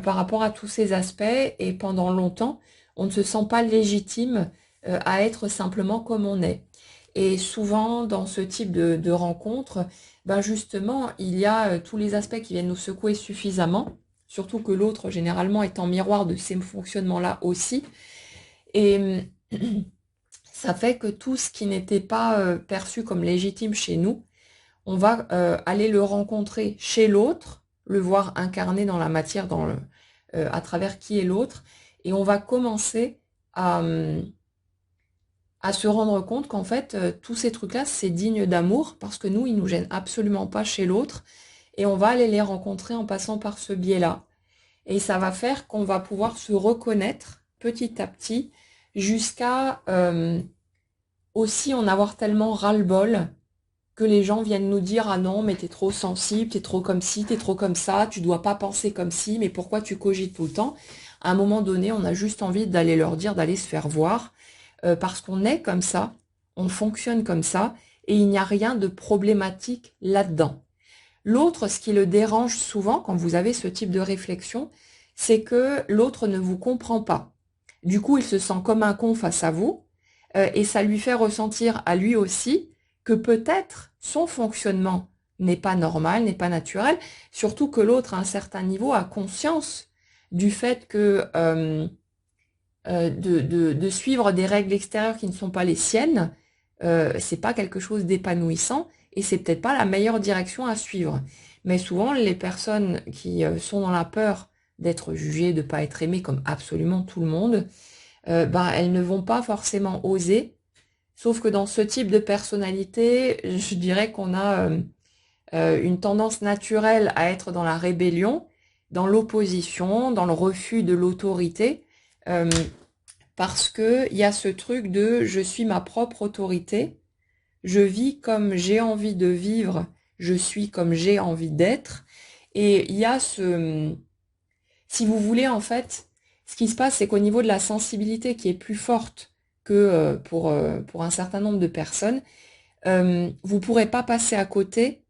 par rapport à tous ces aspects. Et pendant longtemps, on ne se sent pas légitime à être simplement comme on est. Et souvent, dans ce type de rencontres, ben justement, il y a tous les aspects qui viennent nous secouer suffisamment, surtout que l'autre, généralement, est en miroir de ces fonctionnements-là aussi. Et ça fait que tout ce qui n'était pas perçu comme légitime chez nous, on va aller le rencontrer chez l'autre, le voir incarné dans la matière, à travers qui est l'autre, et on va commencer à se rendre compte qu'en fait, tous ces trucs-là, c'est digne d'amour, parce que nous, ils nous gênent absolument pas chez l'autre, et on va aller les rencontrer en passant par ce biais-là. Et ça va faire qu'on va pouvoir se reconnaître petit à petit, jusqu'à aussi en avoir tellement ras-le-bol que les gens viennent nous dire: ah non, mais t'es trop sensible, t'es trop comme ci, t'es trop comme ça, tu dois pas penser comme ci, mais pourquoi tu cogites tout le temps? À un moment donné, on a juste envie d'aller leur dire, d'aller se faire voir, parce qu'on est comme ça, on fonctionne comme ça, et il n'y a rien de problématique là-dedans. L'autre, ce qui le dérange souvent quand vous avez ce type de réflexion, c'est que l'autre ne vous comprend pas. Du coup, il se sent comme un con face à vous, et ça lui fait ressentir à lui aussi que peut-être son fonctionnement n'est pas normal, n'est pas naturel, surtout que l'autre, à un certain niveau, a conscience du fait que de suivre des règles extérieures qui ne sont pas les siennes, c'est pas quelque chose d'épanouissant, et c'est peut-être pas la meilleure direction à suivre. Mais souvent, les personnes qui sont dans la peur d'être jugées, de pas être aimées comme absolument tout le monde, ben, elles ne vont pas forcément oser. Sauf que dans ce type de personnalité, je dirais qu'on a une tendance naturelle à être dans la rébellion, dans l'opposition, dans le refus de l'autorité, parce que il y a ce truc de je suis ma propre autorité, je vis comme j'ai envie de vivre, je suis comme j'ai envie d'être, et il y a si vous voulez, en fait, ce qui se passe, c'est qu'au niveau de la sensibilité qui est plus forte que pour un certain nombre de personnes, vous ne pourrez pas passer à côté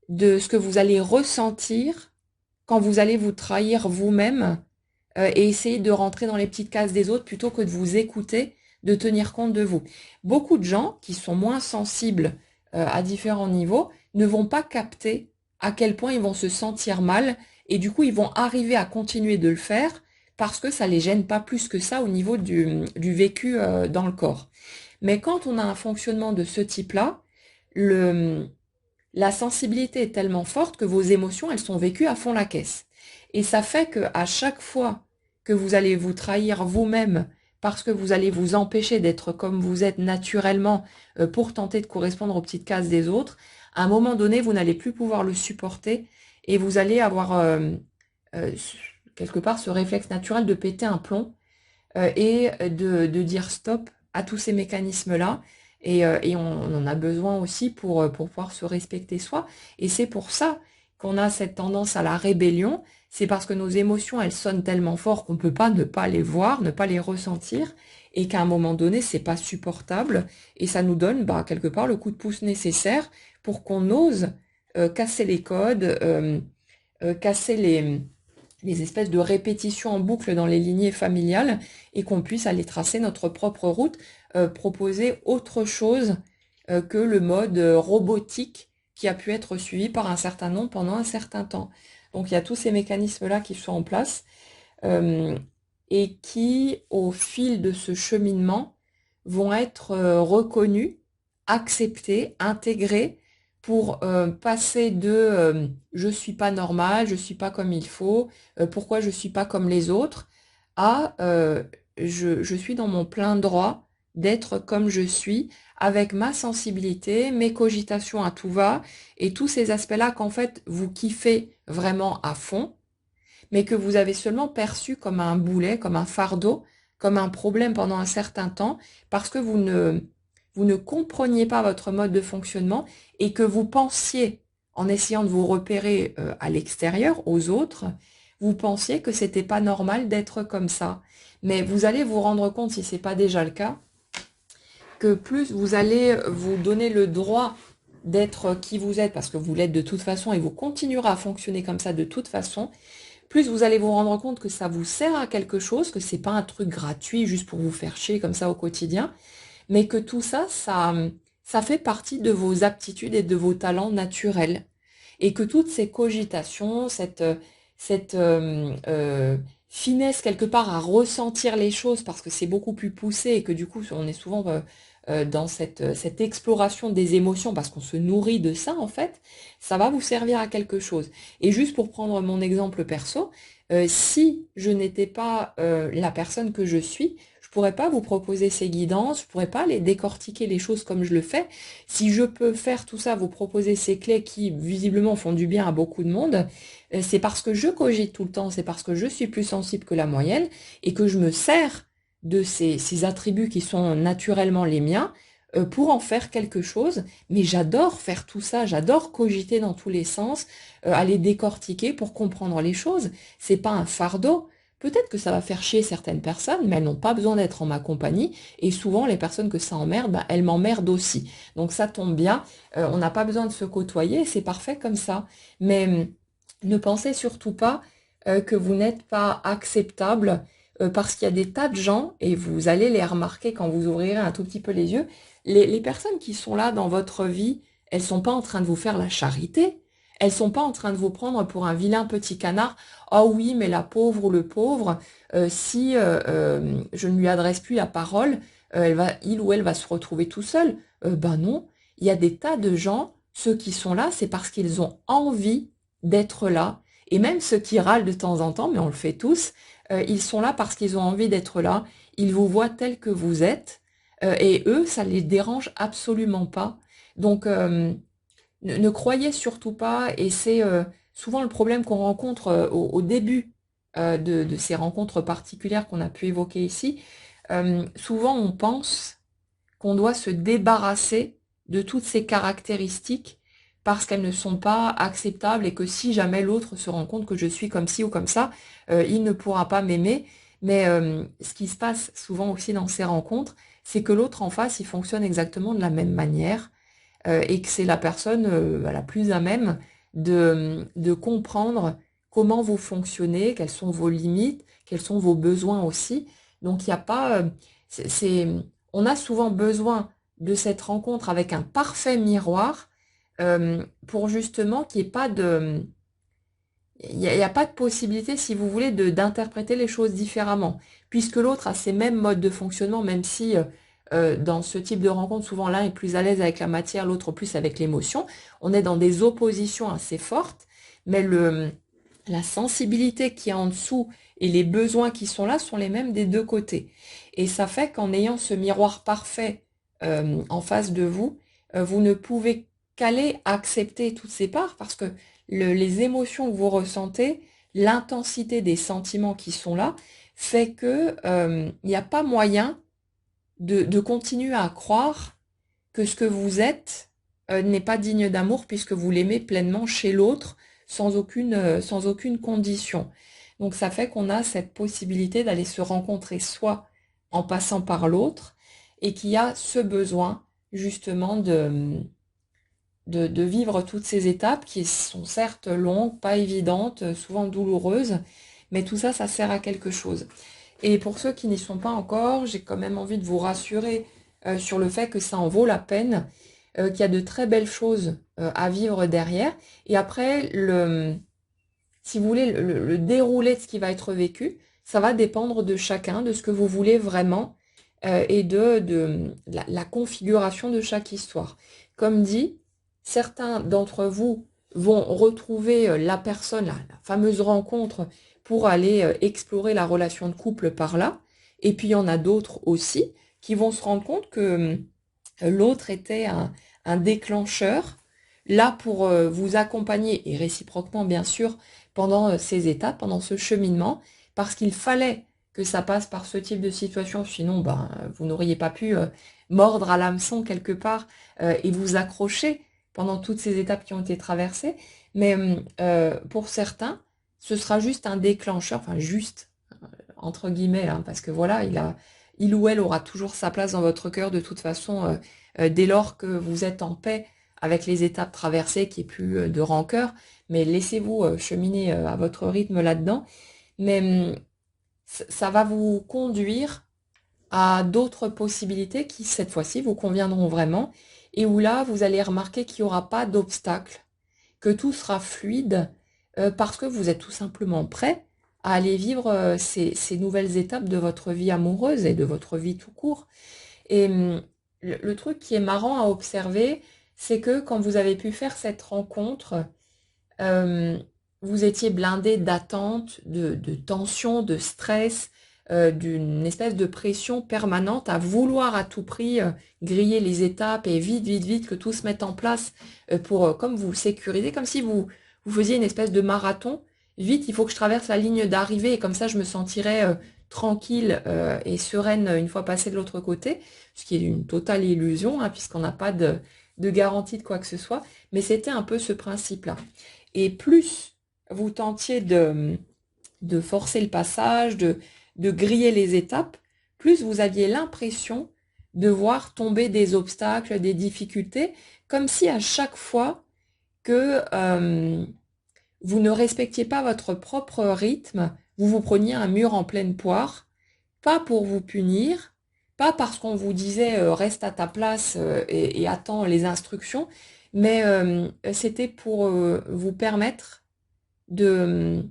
de ce que vous allez ressentir quand vous allez vous trahir vous-même et essayer de rentrer dans les petites cases des autres plutôt que de vous écouter, de tenir compte de vous. Beaucoup de gens qui sont moins sensibles à différents niveaux ne vont pas capter à quel point ils vont se sentir mal, et du coup ils vont arriver à continuer de le faire parce que ça les gêne pas plus que ça au niveau du vécu dans le corps. Mais quand on a un fonctionnement de ce type-là, la sensibilité est tellement forte que vos émotions, elles sont vécues à fond la caisse. Et ça fait que à chaque fois que vous allez vous trahir vous-même parce que vous allez vous empêcher d'être comme vous êtes naturellement pour tenter de correspondre aux petites cases des autres, à un moment donné, vous n'allez plus pouvoir le supporter, et vous allez avoir quelque part ce réflexe naturel de péter un plomb et de dire stop à tous ces mécanismes-là. Et on en a besoin aussi pour pouvoir se respecter soi. Et c'est pour ça qu'on a cette tendance à la rébellion. C'est parce que nos émotions, elles sonnent tellement fort qu'on ne peut pas ne pas les voir, ne pas les ressentir, et qu'à un moment donné, c'est pas supportable. Et ça nous donne quelque part le coup de pouce nécessaire pour qu'on ose casser les codes, casser les espèces de répétitions en boucle dans les lignées familiales et qu'on puisse aller tracer notre propre route, proposer autre chose que le mode robotique qui a pu être suivi par un certain nombre pendant un certain temps. Donc il y a tous ces mécanismes-là qui sont en place euh, et qui, au fil de ce cheminement, vont être reconnus, acceptés, intégrés pour passer de je suis pas normal, je suis pas comme il faut, pourquoi je suis pas comme les autres, à je suis dans mon plein droit d'être comme je suis, avec ma sensibilité, mes cogitations à tout va, et tous ces aspects-là qu'en fait vous kiffez vraiment à fond, mais que vous avez seulement perçu comme un boulet, comme un fardeau, comme un problème pendant un certain temps, parce que vous ne compreniez pas votre mode de fonctionnement et que vous pensiez, en essayant de vous repérer à l'extérieur, aux autres, vous pensiez que c'était pas normal d'être comme ça. Mais vous allez vous rendre compte, si c'est pas déjà le cas, que plus vous allez vous donner le droit d'être qui vous êtes, parce que vous l'êtes de toute façon et vous continuerez à fonctionner comme ça de toute façon, plus vous allez vous rendre compte que ça vous sert à quelque chose, que c'est pas un truc gratuit juste pour vous faire chier comme ça au quotidien, mais que tout ça, ça fait partie de vos aptitudes et de vos talents naturels. Et que toutes ces cogitations, cette finesse quelque part à ressentir les choses parce que c'est beaucoup plus poussé et que du coup on est souvent dans cette exploration des émotions parce qu'on se nourrit de ça en fait, ça va vous servir à quelque chose. Et juste pour prendre mon exemple perso, si je n'étais pas la personne que je suis, je pourrais pas vous proposer ces guidances, je pourrais pas les décortiquer les choses comme je le fais. Si je peux faire tout ça, vous proposer ces clés qui visiblement font du bien à beaucoup de monde, c'est parce que je cogite tout le temps, c'est parce que je suis plus sensible que la moyenne et que je me sers de ces attributs qui sont naturellement les miens pour en faire quelque chose. Mais j'adore faire tout ça, j'adore cogiter dans tous les sens, aller décortiquer pour comprendre les choses. C'est pas un fardeau. Peut-être que ça va faire chier certaines personnes, mais elles n'ont pas besoin d'être en ma compagnie. Et souvent, les personnes que ça emmerde, elles m'emmerdent aussi. Donc ça tombe bien, on n'a pas besoin de se côtoyer, c'est parfait comme ça. Mais ne pensez surtout pas que vous n'êtes pas acceptable parce qu'il y a des tas de gens, et vous allez les remarquer quand vous ouvrirez un tout petit peu les yeux, les personnes qui sont là dans votre vie, elles sont pas en train de vous faire la charité. Elles sont pas en train de vous prendre pour un vilain petit canard. Oh oui, mais la pauvre ou le pauvre, si je ne lui adresse plus la parole, il ou elle va se retrouver tout seul. Ben non, il y a des tas de gens, ceux qui sont là, c'est parce qu'ils ont envie d'être là. Et même ceux qui râlent de temps en temps, mais on le fait tous, ils sont là parce qu'ils ont envie d'être là. Ils vous voient tel que vous êtes. Et eux, ça les dérange absolument pas. Donc, ne croyez surtout pas, et c'est souvent le problème qu'on rencontre au début de ces rencontres particulières qu'on a pu évoquer ici. Souvent, on pense qu'on doit se débarrasser de toutes ces caractéristiques parce qu'elles ne sont pas acceptables et que si jamais l'autre se rend compte que je suis comme ci ou comme ça, il ne pourra pas m'aimer. Mais ce qui se passe souvent aussi dans ces rencontres, c'est que l'autre en face, il fonctionne exactement de la même manière et que c'est la personne la plus à même de comprendre comment vous fonctionnez, quelles sont vos limites, quels sont vos besoins aussi. Donc il n'y a pas... on a souvent besoin de cette rencontre avec un parfait miroir pour justement qu'il n'y ait pas de... Il y a pas de possibilité, si vous voulez, d'interpréter les choses différemment, puisque l'autre a ses mêmes modes de fonctionnement, même si dans ce type de rencontre, souvent l'un est plus à l'aise avec la matière, l'autre plus avec l'émotion. On est dans des oppositions assez fortes, mais la sensibilité qui est en dessous et les besoins qui sont là sont les mêmes des deux côtés. Et ça fait qu'en ayant ce miroir parfait en face de vous, vous ne pouvez qu'aller accepter toutes ces parts parce que les émotions que vous ressentez, l'intensité des sentiments qui sont là fait que il n'y a pas moyen de continuer à croire que ce que vous êtes n'est pas digne d'amour puisque vous l'aimez pleinement chez l'autre sans aucune condition. Donc ça fait qu'on a cette possibilité d'aller se rencontrer soi en passant par l'autre et qu'il y a ce besoin justement de vivre toutes ces étapes qui sont certes longues, pas évidentes, souvent douloureuses, mais tout ça, ça sert à quelque chose. Et pour ceux qui n'y sont pas encore, j'ai quand même envie de vous rassurer sur le fait que ça en vaut la peine, qu'il y a de très belles choses à vivre derrière. Et après, si vous voulez, le déroulé de ce qui va être vécu, ça va dépendre de chacun, de ce que vous voulez vraiment et de la configuration de chaque histoire. Comme dit, certains d'entre vous vont retrouver la personne, la fameuse rencontre, pour aller explorer la relation de couple par là. Et puis il y en a d'autres aussi qui vont se rendre compte que l'autre était un déclencheur, là pour vous accompagner, et réciproquement bien sûr, pendant ces étapes, pendant ce cheminement, parce qu'il fallait que ça passe par ce type de situation, sinon ben, vous n'auriez pas pu mordre à l'hameçon quelque part et vous accrocher pendant toutes ces étapes qui ont été traversées. Mais pour certains, ce sera juste un déclencheur, enfin juste, entre guillemets, hein, parce que voilà, il ou elle aura toujours sa place dans votre cœur de toute façon, dès lors que vous êtes en paix avec les étapes traversées, qu'il n'y ait plus de rancœur, mais laissez-vous cheminer à votre rythme là-dedans. Mais ça va vous conduire à d'autres possibilités qui, cette fois-ci, vous conviendront vraiment, et où là, vous allez remarquer qu'il n'y aura pas d'obstacle, que tout sera fluide, parce que vous êtes tout simplement prêt à aller vivre ces nouvelles étapes de votre vie amoureuse et de votre vie tout court. Et le truc qui est marrant à observer, c'est que quand vous avez pu faire cette rencontre, euh, vous étiez blindé d'attente, de tension, de stress, d'une espèce de pression permanente à vouloir à tout prix griller les étapes et vite, vite, vite que tout se mette en place pour comme vous sécuriser, comme si vous faisiez une espèce de marathon. Vite, il faut que je traverse la ligne d'arrivée et comme ça je me sentirai tranquille et sereine une fois passé de l'autre côté, ce qui est une totale illusion hein, puisqu'on n'a pas de garantie de quoi que ce soit, mais c'était un peu ce principe-là. Et plus vous tentiez de forcer le passage, de griller les étapes, plus vous aviez l'impression de voir tomber des obstacles, des difficultés, comme si à chaque fois que vous ne respectiez pas votre propre rythme, vous vous preniez un mur en pleine poire, pas pour vous punir, pas parce qu'on vous disait reste à ta place et attends les instructions, mais c'était pour vous permettre de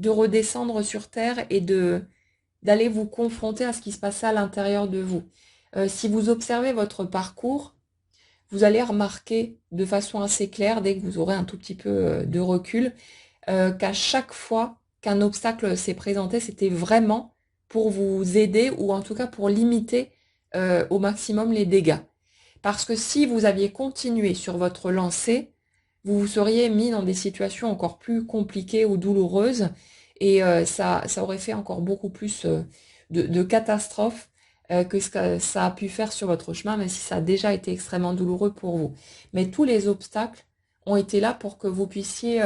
redescendre sur terre et d'aller vous confronter à ce qui se passait à l'intérieur de vous. Si vous observez votre parcours, vous allez remarquer de façon assez claire, dès que vous aurez un tout petit peu de recul, qu'à chaque fois qu'un obstacle s'est présenté, c'était vraiment pour vous aider ou en tout cas pour limiter au maximum les dégâts. Parce que si vous aviez continué sur votre lancée, vous vous seriez mis dans des situations encore plus compliquées ou douloureuses et ça aurait fait encore beaucoup plus de catastrophes que ce que ça a pu faire sur votre chemin, même si ça a déjà été extrêmement douloureux pour vous. Mais tous les obstacles ont été là pour que vous puissiez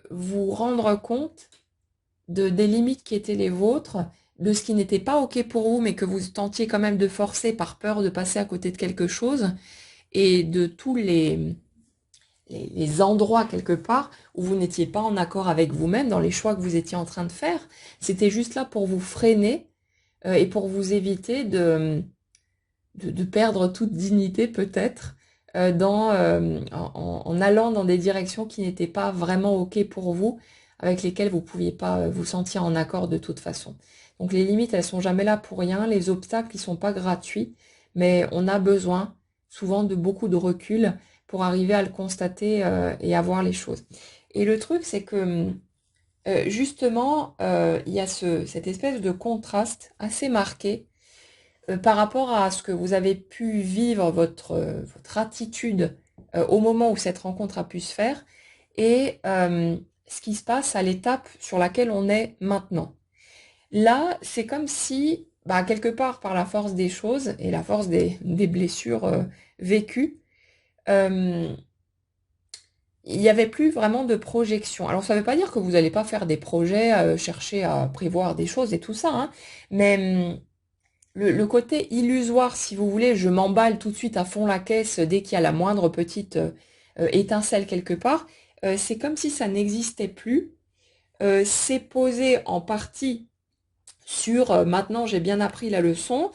vous rendre compte des limites qui étaient les vôtres, de ce qui n'était pas OK pour vous, mais que vous tentiez quand même de forcer par peur de passer à côté de quelque chose, et de tous les endroits quelque part où vous n'étiez pas en accord avec vous-même dans les choix que vous étiez en train de faire. C'était juste là pour vous freiner et pour vous éviter de perdre toute dignité peut-être en allant dans des directions qui n'étaient pas vraiment OK pour vous, avec lesquelles vous ne pouviez pas vous sentir en accord de toute façon. Donc les limites, elles sont jamais là pour rien, les obstacles, ils sont pas gratuits, mais on a besoin souvent de beaucoup de recul pour arriver à le constater et à voir les choses. Et le truc, c'est que justement, il y a cette espèce de contraste assez marqué par rapport à ce que vous avez pu vivre, votre attitude au moment où cette rencontre a pu se faire, et ce qui se passe à l'étape sur laquelle on est maintenant. Là, c'est comme si, bah, quelque part, par la force des choses et la force des blessures vécues, euh, il n'y avait plus vraiment de projection. Alors, ça ne veut pas dire que vous n'allez pas faire des projets, chercher à prévoir des choses et tout ça, hein, mais le côté illusoire, si vous voulez, je m'emballe tout de suite à fond la caisse dès qu'il y a la moindre petite étincelle quelque part, c'est comme si ça n'existait plus. C'est posé en partie sur maintenant j'ai bien appris la leçon.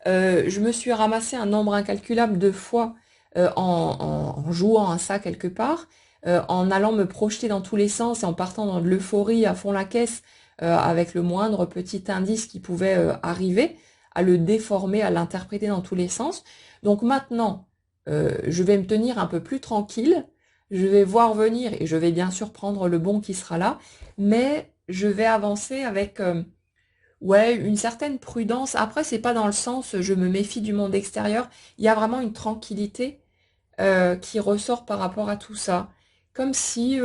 Je me suis ramassé un nombre incalculable de fois en jouant à ça quelque part, en allant me projeter dans tous les sens et en partant dans de l'euphorie à fond la caisse avec le moindre petit indice qui pouvait arriver, à le déformer, à l'interpréter dans tous les sens. Donc maintenant, je vais me tenir un peu plus tranquille, je vais voir venir et je vais bien sûr prendre le bon qui sera là, mais je vais avancer avec ouais, une certaine prudence. Après, c'est pas dans le sens je me méfie du monde extérieur. Il y a vraiment une tranquillité qui ressort par rapport à tout ça. Comme si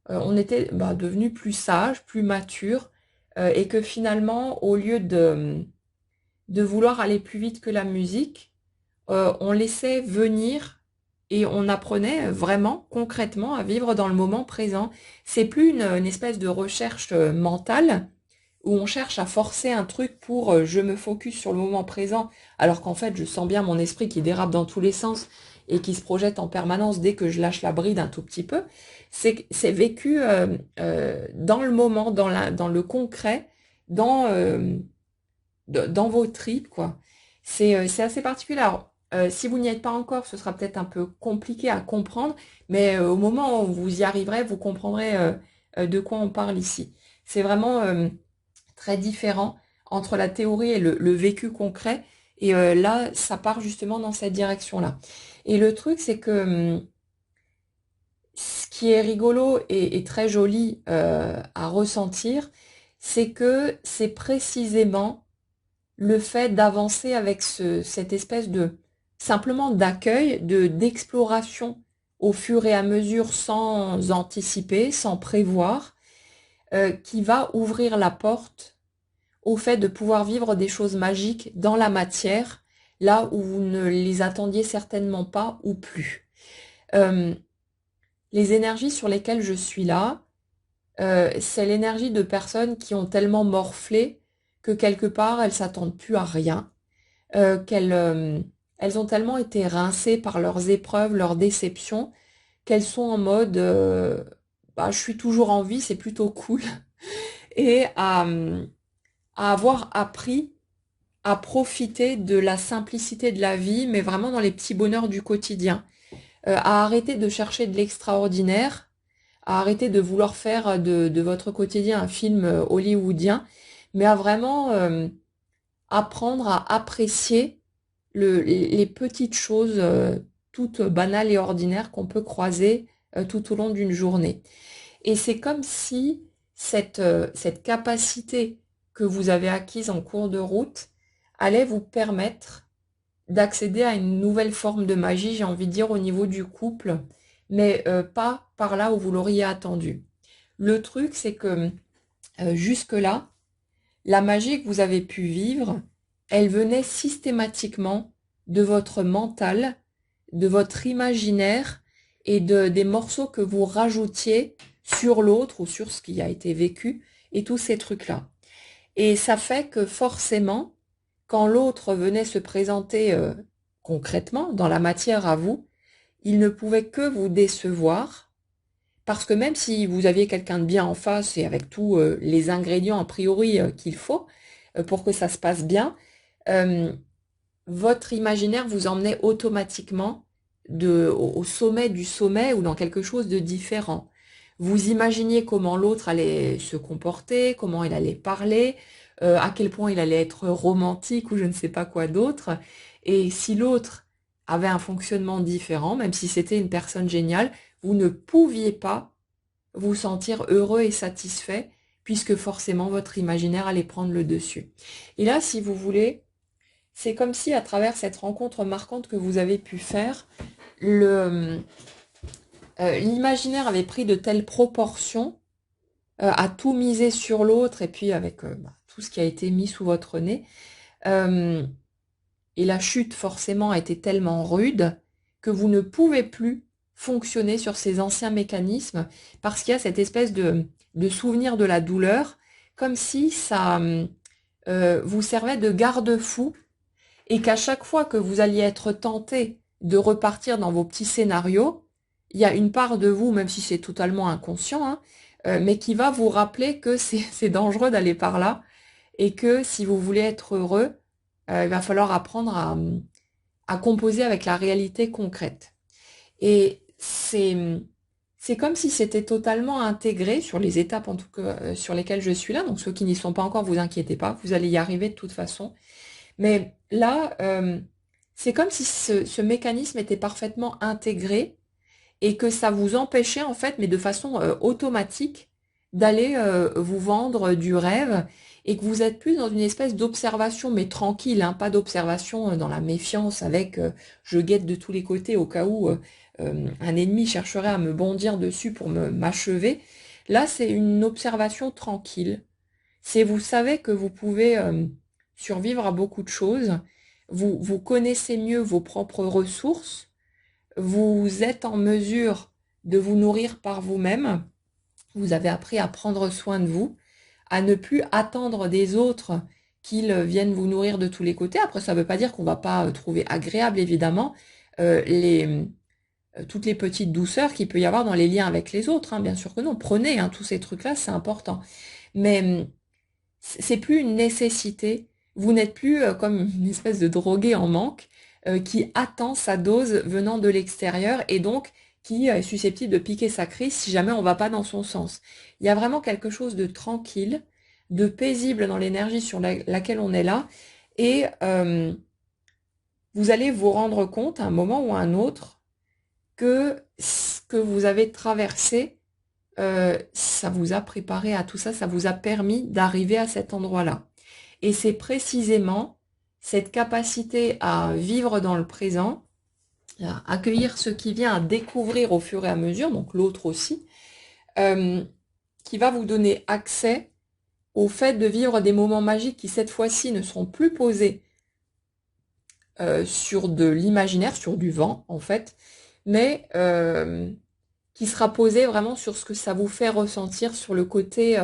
on était bah, devenu plus sage, plus mature, et que finalement, au lieu de vouloir aller plus vite que la musique, on laissait venir et on apprenait vraiment, concrètement, à vivre dans le moment présent. C'est plus une espèce de recherche mentale où on cherche à forcer un truc pour je me focus sur le moment présent, alors qu'en fait je sens bien mon esprit qui dérape dans tous les sens et qui se projette en permanence dès que je lâche la bride un tout petit peu. C'est vécu dans le moment, dans le concret, dans, dans vos tripes, quoi. C'est assez particulier. Alors, si vous n'y êtes pas encore, ce sera peut-être un peu compliqué à comprendre, mais au moment où vous y arriverez, vous comprendrez de quoi on parle ici. C'est vraiment très différent entre la théorie et le vécu concret. Et là, ça part justement dans cette direction-là. Et le truc, c'est que ce qui est rigolo et très joli à ressentir, c'est que c'est précisément le fait d'avancer avec cette espèce de simplement d'accueil, d'exploration au fur et à mesure sans anticiper, sans prévoir, qui va ouvrir la porte au fait de pouvoir vivre des choses magiques dans la matière, là où vous ne les attendiez certainement pas ou plus. Euh, les énergies sur lesquelles je suis là, c'est l'énergie de personnes qui ont tellement morflé que quelque part elles s'attendent plus à rien, elles ont tellement été rincées par leurs épreuves, leurs déceptions, qu'elles sont en mode bah, je suis toujours en vie, c'est plutôt cool, et à avoir appris à profiter de la simplicité de la vie, mais vraiment dans les petits bonheurs du quotidien. À arrêter de chercher de l'extraordinaire, à arrêter de vouloir faire de votre quotidien un film hollywoodien, mais à vraiment apprendre à apprécier les petites choses toutes banales et ordinaires qu'on peut croiser tout au long d'une journée. Et c'est comme si cette capacité que vous avez acquise en cours de route allait vous permettre d'accéder à une nouvelle forme de magie, j'ai envie de dire, au niveau du couple, mais pas par là où vous l'auriez attendu. Le truc, c'est que jusque-là, la magie que vous avez pu vivre, elle venait systématiquement de votre mental, de votre imaginaire et des morceaux que vous rajoutiez sur l'autre ou sur ce qui a été vécu et tous ces trucs-là. Et ça fait que forcément, quand l'autre venait se présenter concrètement dans la matière à vous, il ne pouvait que vous décevoir parce que même si vous aviez quelqu'un de bien en face et avec tous les ingrédients a priori qu'il faut pour que ça se passe bien, euh, votre imaginaire vous emmenait automatiquement au sommet du sommet ou dans quelque chose de différent. Vous imaginiez comment l'autre allait se comporter, comment il allait parler, à quel point il allait être romantique ou je ne sais pas quoi d'autre. Et si l'autre avait un fonctionnement différent, même si c'était une personne géniale, vous ne pouviez pas vous sentir heureux et satisfait puisque forcément votre imaginaire allait prendre le dessus. Et là, si vous voulez, c'est comme si à travers cette rencontre marquante que vous avez pu faire, le, l'imaginaire avait pris de telles proportions, à tout miser sur l'autre, et puis avec tout ce qui a été mis sous votre nez. euh, et la chute forcément a été tellement rude que vous ne pouvez plus fonctionner sur ces anciens mécanismes parce qu'il y a cette espèce de souvenir de la douleur, comme si ça vous servait de garde-fou et qu'à chaque fois que vous alliez être tenté de repartir dans vos petits scénarios, il y a une part de vous, même si c'est totalement inconscient, hein, mais qui va vous rappeler que c'est dangereux d'aller par là et que si vous voulez être heureux, il va falloir apprendre à composer avec la réalité concrète. Et c'est comme si c'était totalement intégré sur les étapes en tout cas sur lesquelles je suis là. Donc ceux qui n'y sont pas encore, vous inquiétez pas, vous allez y arriver de toute façon. Mais là, c'est comme si ce mécanisme était parfaitement intégré et que ça vous empêchait en fait, mais de façon automatique, d'aller vous vendre du rêve et que vous êtes plus dans une espèce d'observation, mais tranquille, hein, pas d'observation dans la méfiance avec je guette de tous les côtés au cas où un ennemi chercherait à me bondir dessus pour m'achever. Là, c'est une observation tranquille. C'est vous savez que vous pouvez survivre à beaucoup de choses. Vous connaissez mieux vos propres ressources. Vous êtes en mesure de vous nourrir par vous-même. Vous avez appris à prendre soin de vous, à ne plus attendre des autres qu'ils viennent vous nourrir de tous les côtés. Après, ça ne veut pas dire qu'on ne va pas trouver agréable, évidemment, toutes les petites douceurs qu'il peut y avoir dans les liens avec les autres. Hein. Bien sûr que non. Prenez hein, tous ces trucs-là, c'est important. Mais c'est plus une nécessité. Vous n'êtes plus comme une espèce de drogué en manque qui attend sa dose venant de l'extérieur et donc qui est susceptible de piquer sa crise si jamais on va pas dans son sens. Il y a vraiment quelque chose de tranquille, de paisible dans l'énergie sur laquelle on est là et vous allez vous rendre compte à un moment ou à un autre que ce que vous avez traversé ça vous a préparé à tout ça, ça vous a permis d'arriver à cet endroit-là. Et c'est précisément cette capacité à vivre dans le présent, à accueillir ce qui vient, à découvrir au fur et à mesure, donc l'autre aussi, qui va vous donner accès au fait de vivre des moments magiques qui cette fois-ci ne seront plus posés sur de l'imaginaire, sur du vent en fait, mais qui sera posé vraiment sur ce que ça vous fait ressentir, sur le côté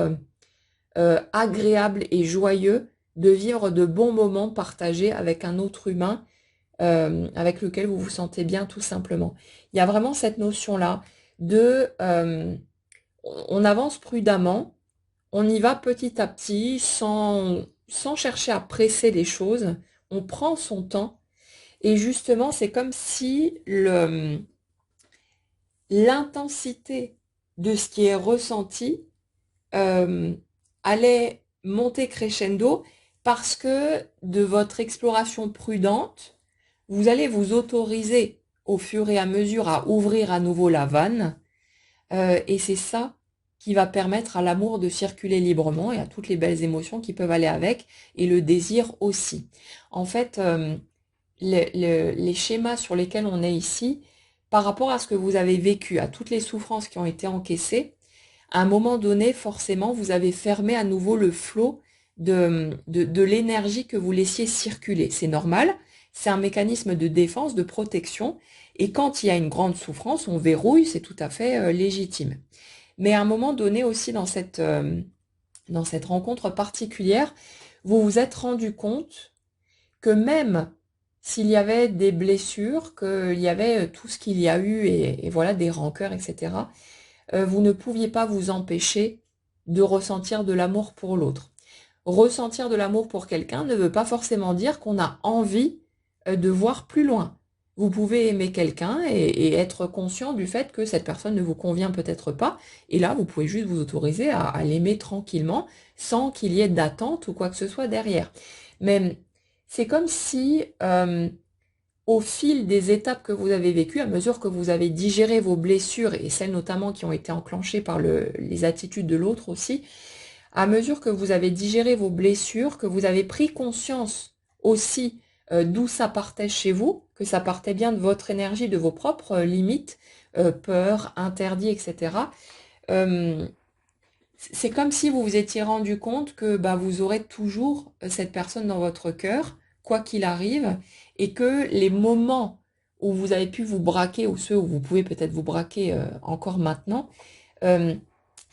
agréable et joyeux de vivre de bons moments partagés avec un autre humain avec lequel vous vous sentez bien tout simplement. Il y a vraiment cette notion-là de on avance prudemment, on y va petit à petit sans chercher à presser les choses, on prend son temps et justement c'est comme si l'intensité de ce qui est ressenti allait monter crescendo parce que de votre exploration prudente, vous allez vous autoriser au fur et à mesure à ouvrir à nouveau la vanne et c'est ça qui va permettre à l'amour de circuler librement et à toutes les belles émotions qui peuvent aller avec et le désir aussi. En fait, les schémas sur lesquels on est ici, par rapport à ce que vous avez vécu, à toutes les souffrances qui ont été encaissées, à un moment donné, forcément, vous avez fermé à nouveau le flot de l'énergie que vous laissiez circuler. C'est normal, c'est un mécanisme de défense, de protection, et quand il y a une grande souffrance, on verrouille, c'est tout à fait légitime. Mais à un moment donné aussi dans cette rencontre particulière, vous vous êtes rendu compte que même s'il y avait des blessures, qu'il y avait tout ce qu'il y a eu, et voilà, des rancœurs, etc., vous ne pouviez pas vous empêcher de ressentir de l'amour pour l'autre. Ressentir de l'amour pour quelqu'un ne veut pas forcément dire qu'on a envie de voir plus loin. Vous pouvez aimer quelqu'un et être conscient du fait que cette personne ne vous convient peut-être pas, et là, vous pouvez juste vous autoriser à l'aimer tranquillement, sans qu'il y ait d'attente ou quoi que ce soit derrière. Mais c'est comme si au fil des étapes que vous avez vécues, à mesure que vous avez digéré vos blessures, et celles notamment qui ont été enclenchées par les attitudes de l'autre aussi, à mesure que vous avez digéré vos blessures, que vous avez pris conscience aussi d'où ça partait chez vous, que ça partait bien de votre énergie, de vos propres limites, peur, interdits, etc. Euh, c'est comme si vous vous étiez rendu compte que bah, vous aurez toujours cette personne dans votre cœur, quoi qu'il arrive, et que les moments où vous avez pu vous braquer, ou ceux où vous pouvez peut-être vous braquer encore maintenant, euh,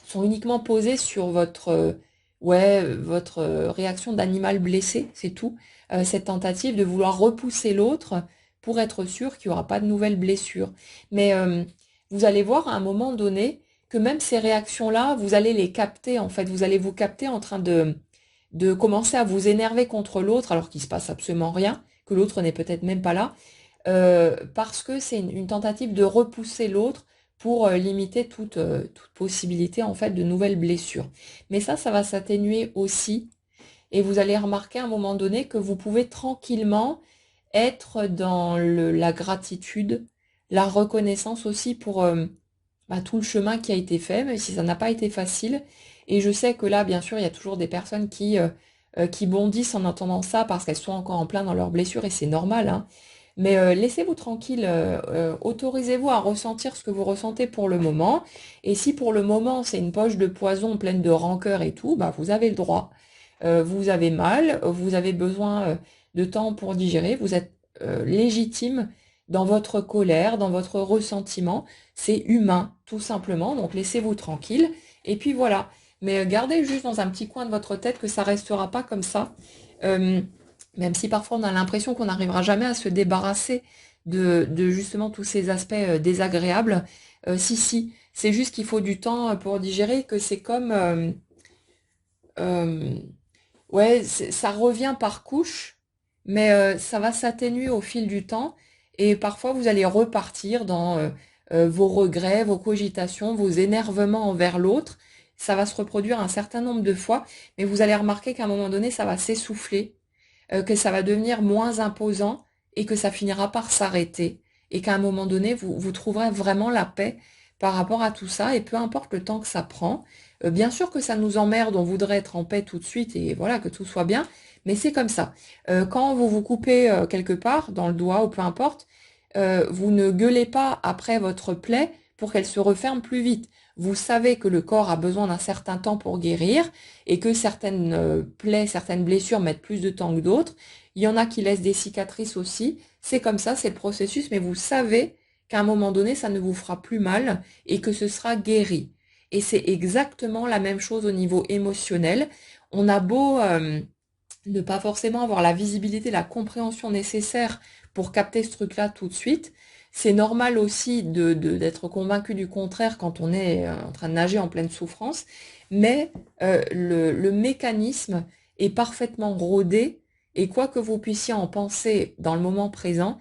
sont uniquement posés sur votre, votre réaction d'animal blessé, c'est tout. Cette tentative de vouloir repousser l'autre pour être sûr qu'il n'y aura pas de nouvelles blessures. Mais vous allez voir à un moment donné que même ces réactions-là, vous allez les capter, en fait. Vous allez vous capter en train de commencer à vous énerver contre l'autre alors qu'il se passe absolument rien, que l'autre n'est peut-être même pas là, parce que c'est une tentative de repousser l'autre pour limiter toute possibilité en fait de nouvelles blessures. Mais ça va s'atténuer aussi et vous allez remarquer à un moment donné que vous pouvez tranquillement être dans la gratitude, la reconnaissance aussi pour bah, tout le chemin qui a été fait, même si ça n'a pas été facile. Et je sais que là, bien sûr, il y a toujours des personnes qui bondissent en entendant ça parce qu'elles sont encore en plein dans leurs blessures et c'est normal, hein. Mais laissez-vous tranquille, autorisez-vous à ressentir ce que vous ressentez pour le moment. Et si pour le moment c'est une poche de poison pleine de rancœur et tout, bah vous avez le droit. Vous avez mal, vous avez besoin de temps pour digérer, vous êtes légitime dans votre colère, dans votre ressentiment. C'est humain, tout simplement. Donc laissez-vous tranquille. Et puis voilà. Mais gardez juste dans un petit coin de votre tête que ça restera pas comme ça. Euh, Même si parfois on a l'impression qu'on n'arrivera jamais à se débarrasser de justement tous ces aspects désagréables. Si, c'est juste qu'il faut du temps pour digérer, que c'est comme... euh, ouais, ça revient par couche, mais ça va s'atténuer au fil du temps. Et parfois, vous allez repartir dans vos regrets, vos cogitations, vos énervements envers l'autre. Ça va se reproduire un certain nombre de fois, mais vous allez remarquer qu'à un moment donné, ça va s'essouffler, que ça va devenir moins imposant et que ça finira par s'arrêter. Et qu'à un moment donné, vous trouverez vraiment la paix par rapport à tout ça, et peu importe le temps que ça prend. Bien sûr que ça nous emmerde, on voudrait être en paix tout de suite et voilà, que tout soit bien, mais c'est comme ça. Quand vous vous coupez quelque part, dans le doigt ou peu importe, vous ne gueulez pas après votre plaie pour qu'elle se referme plus vite. Vous savez que le corps a besoin d'un certain temps pour guérir et que certaines plaies, certaines blessures mettent plus de temps que d'autres. Il y en a qui laissent des cicatrices aussi. C'est comme ça, c'est le processus, mais vous savez qu'à un moment donné, ça ne vous fera plus mal et que ce sera guéri. Et c'est exactement la même chose au niveau émotionnel. On a beau ne pas forcément avoir la visibilité, la compréhension nécessaire pour capter ce truc-là tout de suite. C'est normal aussi d'être convaincu du contraire quand on est en train de nager en pleine souffrance, mais le mécanisme est parfaitement rodé et quoi que vous puissiez en penser dans le moment présent,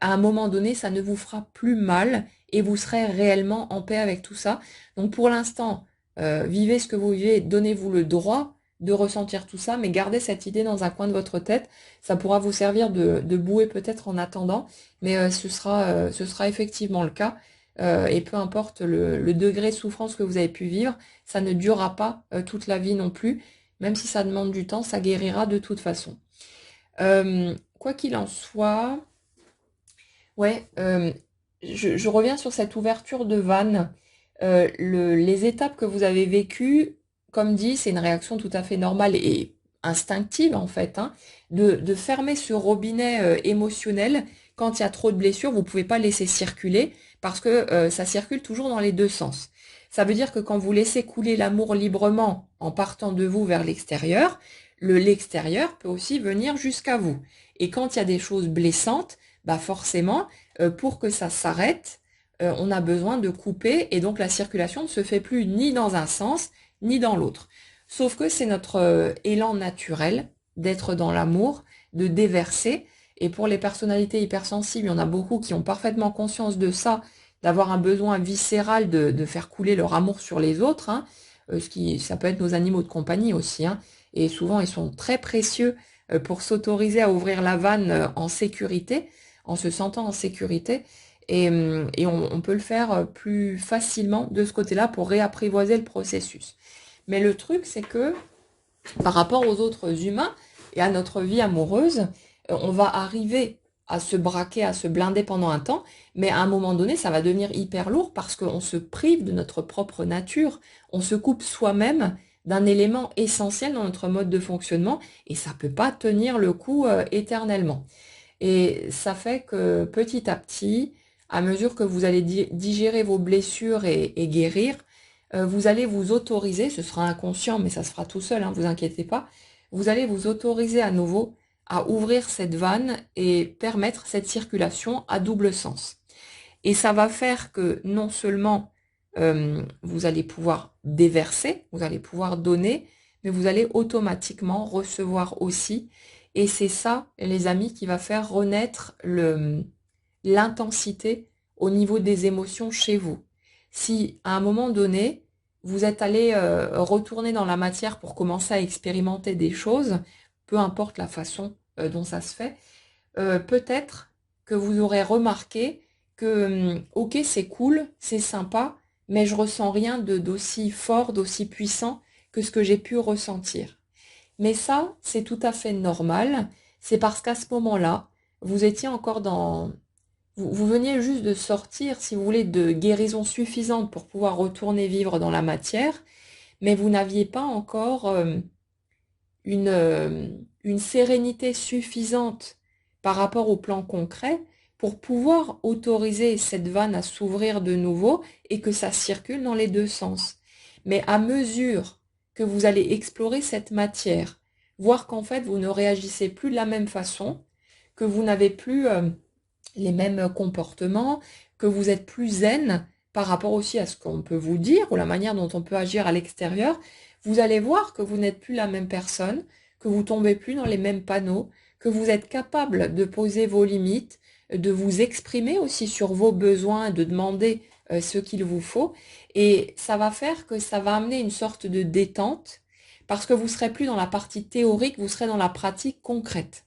à un moment donné, ça ne vous fera plus mal et vous serez réellement en paix avec tout ça. Donc pour l'instant, vivez ce que vous vivez, donnez-vous le droit de ressentir tout ça, mais gardez cette idée dans un coin de votre tête. Ça pourra vous servir de bouée peut-être en attendant, mais ce sera effectivement le cas. Et peu importe le degré de souffrance que vous avez pu vivre, ça ne durera pas toute la vie non plus. Même si ça demande du temps, ça guérira de toute façon. Quoi qu'il en soit, ouais, je reviens sur cette ouverture de vanne. Les étapes que vous avez vécues, comme dit, c'est une réaction tout à fait normale et instinctive en fait, hein, de fermer ce robinet émotionnel quand il y a trop de blessures, vous ne pouvez pas laisser circuler parce que ça circule toujours dans les deux sens. Ça veut dire que quand vous laissez couler l'amour librement en partant de vous vers l'extérieur, l'extérieur peut aussi venir jusqu'à vous. Et quand il y a des choses blessantes, bah forcément, pour que ça s'arrête, on a besoin de couper et donc la circulation ne se fait plus ni dans un sens ni dans l'autre. Sauf que c'est notre élan naturel d'être dans l'amour, de déverser. Et pour les personnalités hypersensibles, il y en a beaucoup qui ont parfaitement conscience de ça, d'avoir un besoin viscéral de faire couler leur amour sur les autres, hein, ça peut être nos animaux de compagnie aussi, hein, et souvent ils sont très précieux pour s'autoriser à ouvrir la vanne en sécurité, en se sentant en sécurité. Et on peut le faire plus facilement de ce côté-là pour réapprivoiser le processus. Mais le truc, c'est que par rapport aux autres humains et à notre vie amoureuse, on va arriver à se braquer, à se blinder pendant un temps, mais à un moment donné, ça va devenir hyper lourd parce qu'on se prive de notre propre nature, on se coupe soi-même d'un élément essentiel dans notre mode de fonctionnement et ça peut pas tenir le coup éternellement. Et ça fait que petit à petit, à mesure que vous allez digérer vos blessures et guérir, vous allez vous autoriser, ce sera inconscient, mais ça se fera tout seul, hein, vous inquiétez pas, vous allez vous autoriser à nouveau à ouvrir cette vanne et permettre cette circulation à double sens. Et ça va faire que non seulement vous allez pouvoir déverser, vous allez pouvoir donner, mais vous allez automatiquement recevoir aussi. Et c'est ça, les amis, qui va faire renaître l'intensité au niveau des émotions chez vous. Si à un moment donné, vous êtes allé retourner dans la matière pour commencer à expérimenter des choses, peu importe la façon dont ça se fait, peut-être que vous aurez remarqué que, ok, c'est cool, c'est sympa, mais je ressens rien d'aussi fort, d'aussi puissant que ce que j'ai pu ressentir. Mais ça, c'est tout à fait normal. C'est parce qu'à ce moment-là, vous étiez encore dans... vous veniez juste de sortir, si vous voulez, de guérison suffisante pour pouvoir retourner vivre dans la matière, mais vous n'aviez pas encore une, euh, une sérénité suffisante par rapport au plan concret pour pouvoir autoriser cette vanne à s'ouvrir de nouveau et que ça circule dans les deux sens. Mais à mesure que vous allez explorer cette matière, voir qu'en fait vous ne réagissez plus de la même façon, que vous n'avez plus les mêmes comportements, que vous êtes plus zen par rapport aussi à ce qu'on peut vous dire ou la manière dont on peut agir à l'extérieur, vous allez voir que vous n'êtes plus la même personne, que vous tombez plus dans les mêmes panneaux, que vous êtes capable de poser vos limites, de vous exprimer aussi sur vos besoins, de demander ce qu'il vous faut. Et ça va faire que ça va amener une sorte de détente parce que vous serez plus dans la partie théorique, vous serez dans la pratique concrète.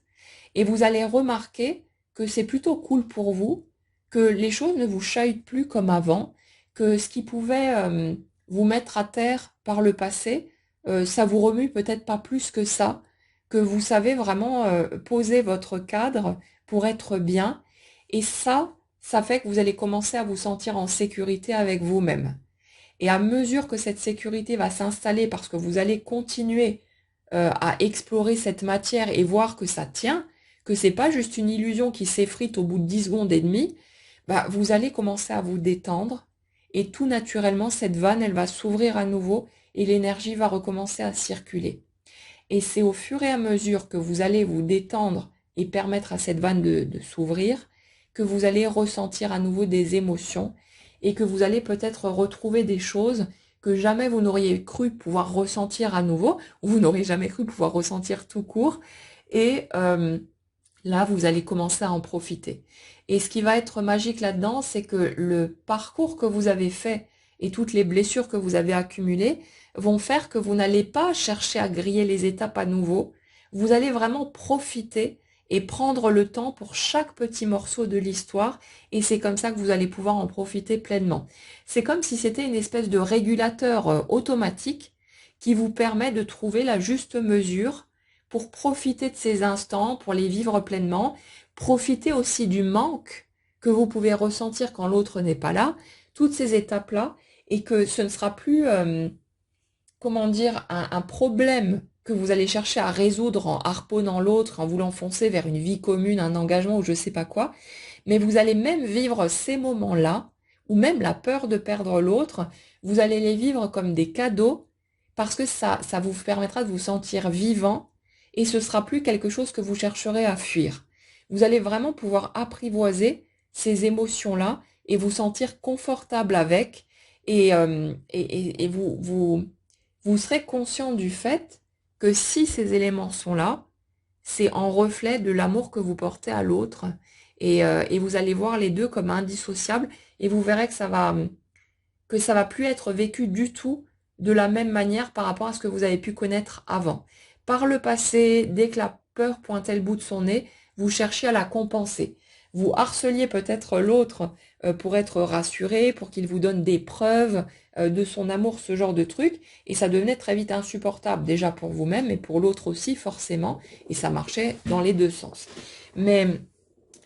Et vous allez remarquer que c'est plutôt cool pour vous, que les choses ne vous chahutent plus comme avant, que ce qui pouvait vous mettre à terre par le passé, ça vous remue peut-être pas plus que ça, que vous savez vraiment poser votre cadre pour être bien. Et ça fait que vous allez commencer à vous sentir en sécurité avec vous-même. Et à mesure que cette sécurité va s'installer parce que vous allez continuer à explorer cette matière et voir que ça tient, que c'est pas juste une illusion qui s'effrite au bout de 10 secondes et demie, bah, vous allez commencer à vous détendre et tout naturellement, cette vanne, elle va s'ouvrir à nouveau et l'énergie va recommencer à circuler. Et c'est au fur et à mesure que vous allez vous détendre et permettre à cette vanne de s'ouvrir que vous allez ressentir à nouveau des émotions et que vous allez peut-être retrouver des choses que jamais vous n'auriez cru pouvoir ressentir à nouveau, ou vous n'auriez jamais cru pouvoir ressentir tout court. Et là, vous allez commencer à en profiter. Et ce qui va être magique là-dedans, c'est que le parcours que vous avez fait et toutes les blessures que vous avez accumulées vont faire que vous n'allez pas chercher à griller les étapes à nouveau. Vous allez vraiment profiter et prendre le temps pour chaque petit morceau de l'histoire. Et c'est comme ça que vous allez pouvoir en profiter pleinement. C'est comme si c'était une espèce de régulateur automatique qui vous permet de trouver la juste mesure pour profiter de ces instants, pour les vivre pleinement, profiter aussi du manque que vous pouvez ressentir quand l'autre n'est pas là, toutes ces étapes-là, et que ce ne sera plus, comment dire, un problème que vous allez chercher à résoudre en harponnant l'autre, en vous l'enfoncer vers une vie commune, un engagement ou je sais pas quoi, mais vous allez même vivre ces moments-là, ou même la peur de perdre l'autre, vous allez les vivre comme des cadeaux, parce que ça vous permettra de vous sentir vivant, et ce sera plus quelque chose que vous chercherez à fuir. Vous allez vraiment pouvoir apprivoiser ces émotions-là et vous sentir confortable avec, et vous serez conscient du fait que si ces éléments sont là, c'est en reflet de l'amour que vous portez à l'autre, et vous allez voir les deux comme indissociables, et vous verrez que ça va plus être vécu du tout de la même manière par rapport à ce que vous avez pu connaître avant. Par le passé, dès que la peur pointait le bout de son nez, vous cherchiez à la compenser. Vous harceliez peut-être l'autre pour être rassuré, pour qu'il vous donne des preuves de son amour, ce genre de truc, et ça devenait très vite insupportable, déjà pour vous-même, et pour l'autre aussi, forcément, et ça marchait dans les deux sens. Mais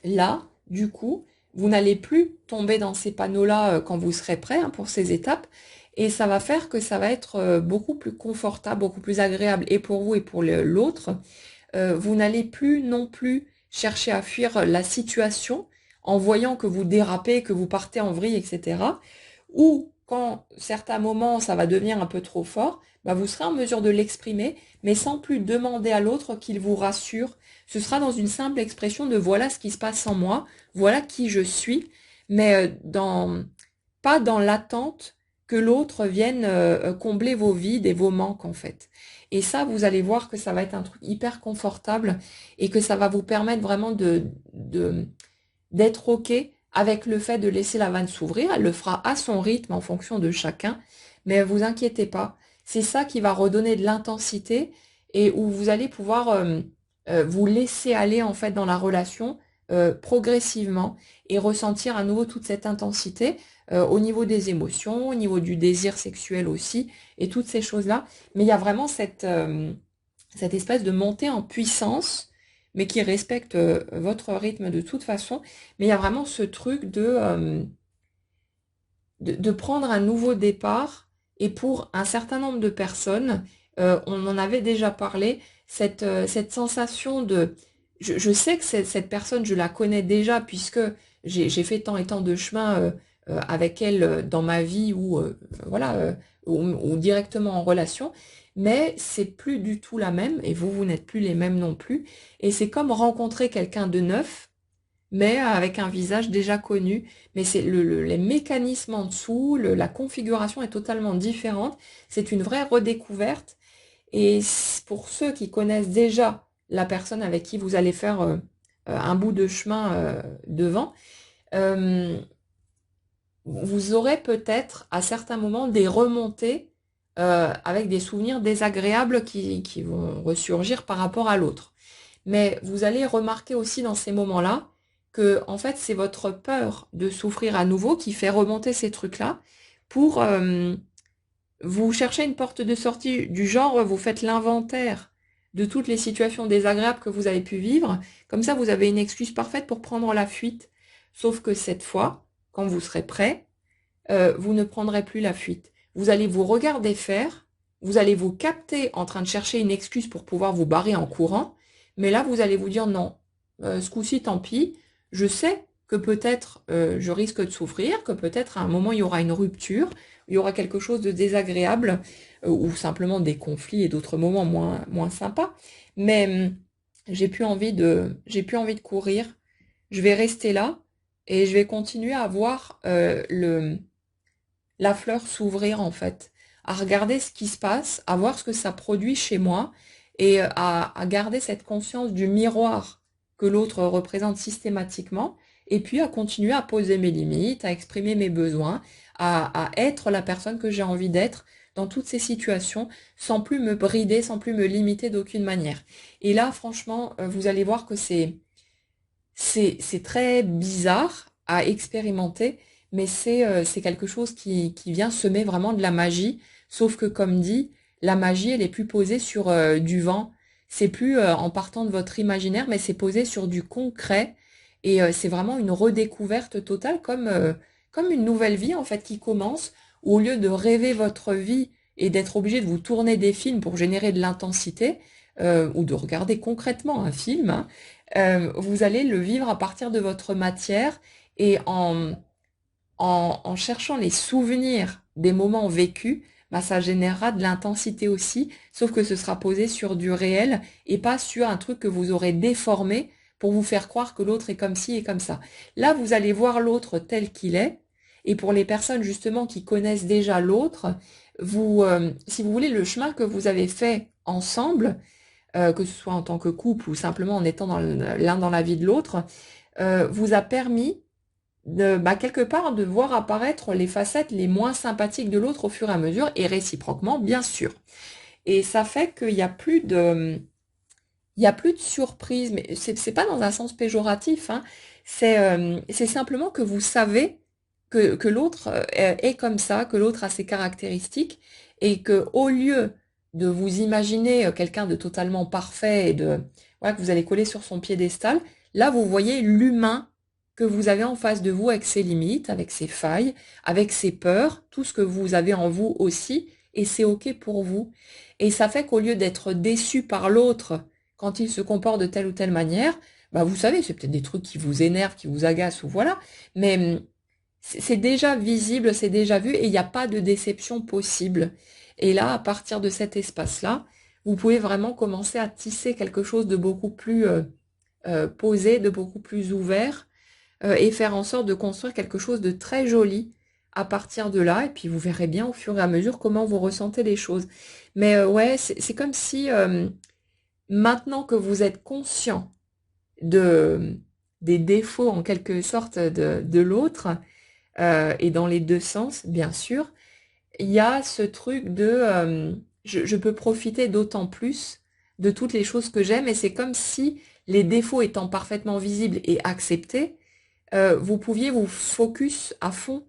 Là, du coup, vous n'allez plus tomber dans ces panneaux-là quand vous serez prêt hein, pour ces étapes. Et ça va faire que ça va être beaucoup plus confortable, beaucoup plus agréable et pour vous et pour l'autre. Vous n'allez plus non plus chercher à fuir la situation en voyant que vous dérapez, que vous partez en vrille, etc. Ou quand certains moments ça va devenir un peu trop fort, bah vous serez en mesure de l'exprimer, mais sans plus demander à l'autre qu'il vous rassure. Ce sera dans une simple expression de voilà ce qui se passe en moi, voilà qui je suis, mais pas dans l'attente que l'autre vienne combler vos vides et vos manques en fait. Et ça, vous allez voir que ça va être un truc hyper confortable et que ça va vous permettre vraiment d'être OK avec le fait de laisser la vanne s'ouvrir. Elle le fera à son rythme en fonction de chacun, mais vous inquiétez pas. C'est ça qui va redonner de l'intensité et où vous allez pouvoir vous laisser aller en fait dans la relation progressivement et ressentir à nouveau toute cette intensité au niveau des émotions, au niveau du désir sexuel aussi et toutes ces choses-là. Mais il y a vraiment cette espèce de montée en puissance mais qui respecte votre rythme de toute façon. Mais il y a vraiment ce truc de prendre un nouveau départ. Et pour un certain nombre de personnes, on en avait déjà parlé, cette sensation de... Je sais que cette personne, je la connais déjà puisque j'ai fait tant et tant de chemin avec elle dans ma vie voilà, ou directement en relation, mais c'est plus du tout la même et vous n'êtes plus les mêmes non plus. Et c'est comme rencontrer quelqu'un de neuf, mais avec un visage déjà connu. Mais c'est les mécanismes en dessous, la configuration est totalement différente. C'est une vraie redécouverte. Et pour ceux qui connaissent déjà la personne avec qui vous allez faire un bout de chemin devant, euh, vous aurez peut-être à certains moments des remontées avec des souvenirs désagréables qui vont ressurgir par rapport à l'autre. Mais vous allez remarquer aussi dans ces moments-là que en fait c'est votre peur de souffrir à nouveau qui fait remonter ces trucs-là pour vous chercher une porte de sortie du genre vous faites l'inventaire de toutes les situations désagréables que vous avez pu vivre. Comme ça vous avez une excuse parfaite pour prendre la fuite. Sauf que cette fois, quand vous serez prêt, vous ne prendrez plus la fuite. Vous allez vous regarder faire, vous allez vous capter en train de chercher une excuse pour pouvoir vous barrer en courant, mais là, vous allez vous dire non, ce coup-ci, tant pis, je sais que peut-être je risque de souffrir, que peut-être à un moment, il y aura une rupture, il y aura quelque chose de désagréable, ou simplement des conflits et d'autres moments moins sympas, mais j'ai plus envie de courir, je vais rester là, et je vais continuer à voir la fleur s'ouvrir en fait, à regarder ce qui se passe, à voir ce que ça produit chez moi et à garder cette conscience du miroir que l'autre représente systématiquement et puis à continuer à poser mes limites, à exprimer mes besoins, à être la personne que j'ai envie d'être dans toutes ces situations sans plus me brider, sans plus me limiter d'aucune manière. Et là, franchement, vous allez voir que c'est très bizarre à expérimenter, mais c'est quelque chose qui vient semer vraiment de la magie. Sauf que, comme dit, la magie, elle est plus posée sur du vent. C'est plus en partant de votre imaginaire, mais c'est posé sur du concret. Et c'est vraiment une redécouverte totale, comme une nouvelle vie, en fait, qui commence, où au lieu de rêver votre vie et d'être obligé de vous tourner des films pour générer de l'intensité, ou de regarder concrètement un film, hein, vous allez le vivre à partir de votre matière et en cherchant les souvenirs des moments vécus, bah, ça générera de l'intensité aussi, sauf que ce sera posé sur du réel et pas sur un truc que vous aurez déformé pour vous faire croire que l'autre est comme ci et comme ça. Là, vous allez voir l'autre tel qu'il est, et pour les personnes justement qui connaissent déjà l'autre, si vous voulez, le chemin que vous avez fait ensemble, que ce soit en tant que couple ou simplement en étant l'un dans la vie de l'autre, vous a permis quelque part de voir apparaître les facettes les moins sympathiques de l'autre au fur et à mesure, et réciproquement, bien sûr. Et ça fait il y a plus de surprise, mais c'est pas dans un sens péjoratif, hein. C'est simplement que vous savez que l'autre est comme ça, que l'autre a ses caractéristiques, et que au lieu de vous imaginer quelqu'un de totalement parfait et voilà, que vous allez coller sur son piédestal, Là, vous voyez l'humain que vous avez en face de vous avec ses limites, avec ses failles, avec ses peurs, tout ce que vous avez en vous aussi, et c'est OK pour vous. Et ça fait qu'au lieu d'être déçu par l'autre quand il se comporte de telle ou telle manière, bah vous savez, c'est peut-être des trucs qui vous énervent, qui vous agacent ou voilà, mais c'est déjà visible, c'est déjà vu et il n'y a pas de déception possible. Et là, à partir de cet espace-là, vous pouvez vraiment commencer à tisser quelque chose de beaucoup plus posé, de beaucoup plus ouvert et faire en sorte de construire quelque chose de très joli à partir de là. Et puis vous verrez bien au fur et à mesure comment vous ressentez les choses. Mais ouais, c'est comme si maintenant que vous êtes conscient de, des défauts en quelque sorte de l'autre, et dans les deux sens, bien sûr, il y a ce truc de je peux profiter d'autant plus de toutes les choses que j'aime et c'est comme si les défauts étant parfaitement visibles et acceptés, vous pouviez vous focus à fond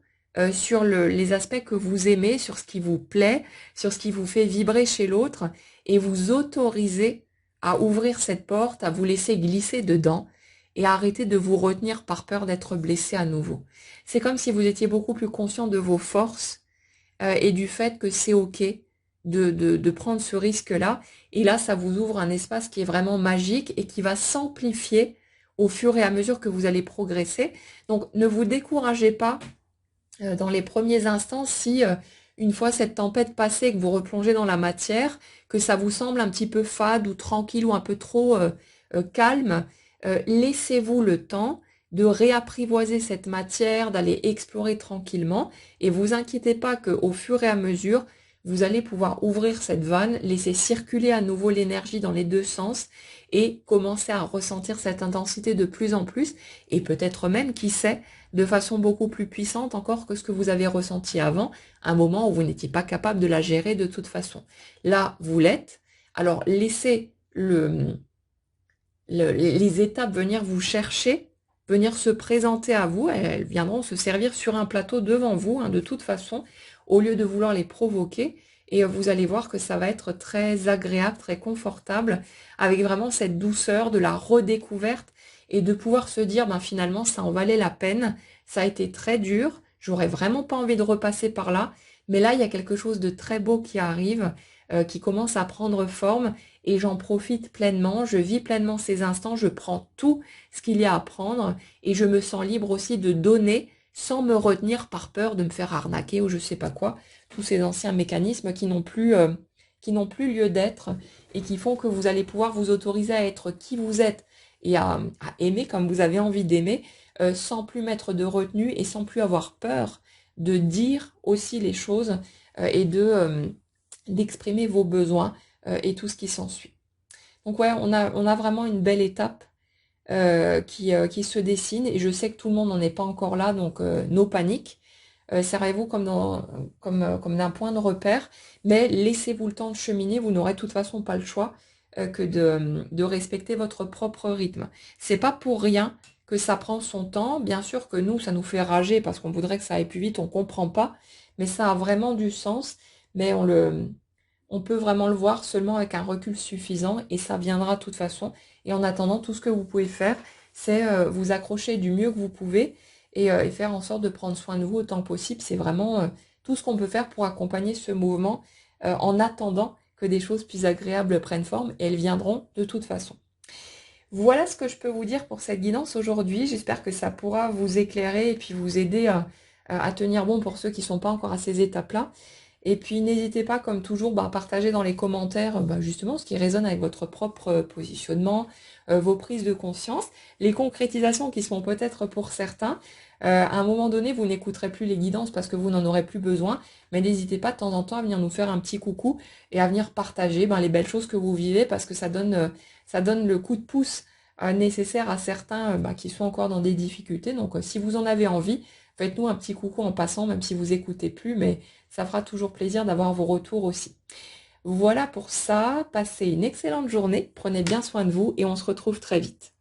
sur les aspects que vous aimez, sur ce qui vous plaît, sur ce qui vous fait vibrer chez l'autre et vous autoriser à ouvrir cette porte, à vous laisser glisser dedans et à arrêter de vous retenir par peur d'être blessé à nouveau. C'est comme si vous étiez beaucoup plus conscient de vos forces et du fait que c'est OK de prendre ce risque-là. Et là, ça vous ouvre un espace qui est vraiment magique et qui va s'amplifier au fur et à mesure que vous allez progresser. Donc, ne vous découragez pas dans les premiers instants si, une fois cette tempête passée, que vous replongez dans la matière, que ça vous semble un petit peu fade ou tranquille ou un peu trop calme, laissez-vous le temps de réapprivoiser cette matière, d'aller explorer tranquillement et vous inquiétez pas qu'au fur et à mesure, vous allez pouvoir ouvrir cette vanne, laisser circuler à nouveau l'énergie dans les deux sens et commencer à ressentir cette intensité de plus en plus et peut-être même, qui sait, de façon beaucoup plus puissante encore que ce que vous avez ressenti avant, un moment où vous n'étiez pas capable de la gérer de toute façon. Là, vous l'êtes. Alors, laissez les étapes venir vous chercher, venir se présenter à vous. Elles viendront se servir sur un plateau devant vous, hein, de toute façon, au lieu de vouloir les provoquer. Et vous allez voir que ça va être très agréable, très confortable, avec vraiment cette douceur de la redécouverte et de pouvoir se dire, ben finalement, ça en valait la peine. Ça a été très dur. J'aurais vraiment pas envie de repasser par là. Mais là, il y a quelque chose de très beau qui arrive, qui commence à prendre forme et j'en profite pleinement. Je vis pleinement ces instants. Je prends tout ce qu'il y a à prendre et je me sens libre aussi de donner sans me retenir par peur de me faire arnaquer ou je sais pas quoi. Tous ces anciens mécanismes qui n'ont plus lieu d'être et qui font que vous allez pouvoir vous autoriser à être qui vous êtes et à aimer comme vous avez envie d'aimer, sans plus mettre de retenue et sans plus avoir peur de dire aussi les choses et d'exprimer vos besoins et tout ce qui s'ensuit. Donc ouais, on a vraiment une belle étape qui se dessine et je sais que tout le monde n'en est pas encore là, donc no panique. Servez-vous comme d'un point de repère, mais laissez-vous le temps de cheminer, vous n'aurez de toute façon pas le choix que de respecter votre propre rythme. C'est pas pour rien que ça prend son temps. Bien sûr que nous, ça nous fait rager parce qu'on voudrait que ça aille plus vite, on comprend pas, mais ça a vraiment du sens, mais on peut vraiment le voir seulement avec un recul suffisant et ça viendra de toute façon. Et en attendant, tout ce que vous pouvez faire, c'est vous accrocher du mieux que vous pouvez et faire en sorte de prendre soin de vous autant que possible. C'est vraiment tout ce qu'on peut faire pour accompagner ce mouvement en attendant que des choses plus agréables prennent forme et elles viendront de toute façon. Voilà ce que je peux vous dire pour cette guidance aujourd'hui. J'espère que ça pourra vous éclairer et puis vous aider à tenir bon pour ceux qui ne sont pas encore à ces étapes-là. Et puis n'hésitez pas, comme toujours, à partager dans les commentaires justement ce qui résonne avec votre propre positionnement, vos prises de conscience, les concrétisations qui sont peut-être pour certains. À un moment donné, vous n'écouterez plus les guidances parce que vous n'en aurez plus besoin, mais n'hésitez pas de temps en temps à venir nous faire un petit coucou et à venir partager les belles choses que vous vivez parce que ça donne le coup de pouce nécessaire à certains qui sont encore dans des difficultés. Donc si vous en avez envie, faites-nous un petit coucou en passant, même si vous écoutez plus, mais ça fera toujours plaisir d'avoir vos retours aussi. Voilà pour ça, passez une excellente journée, prenez bien soin de vous et on se retrouve très vite.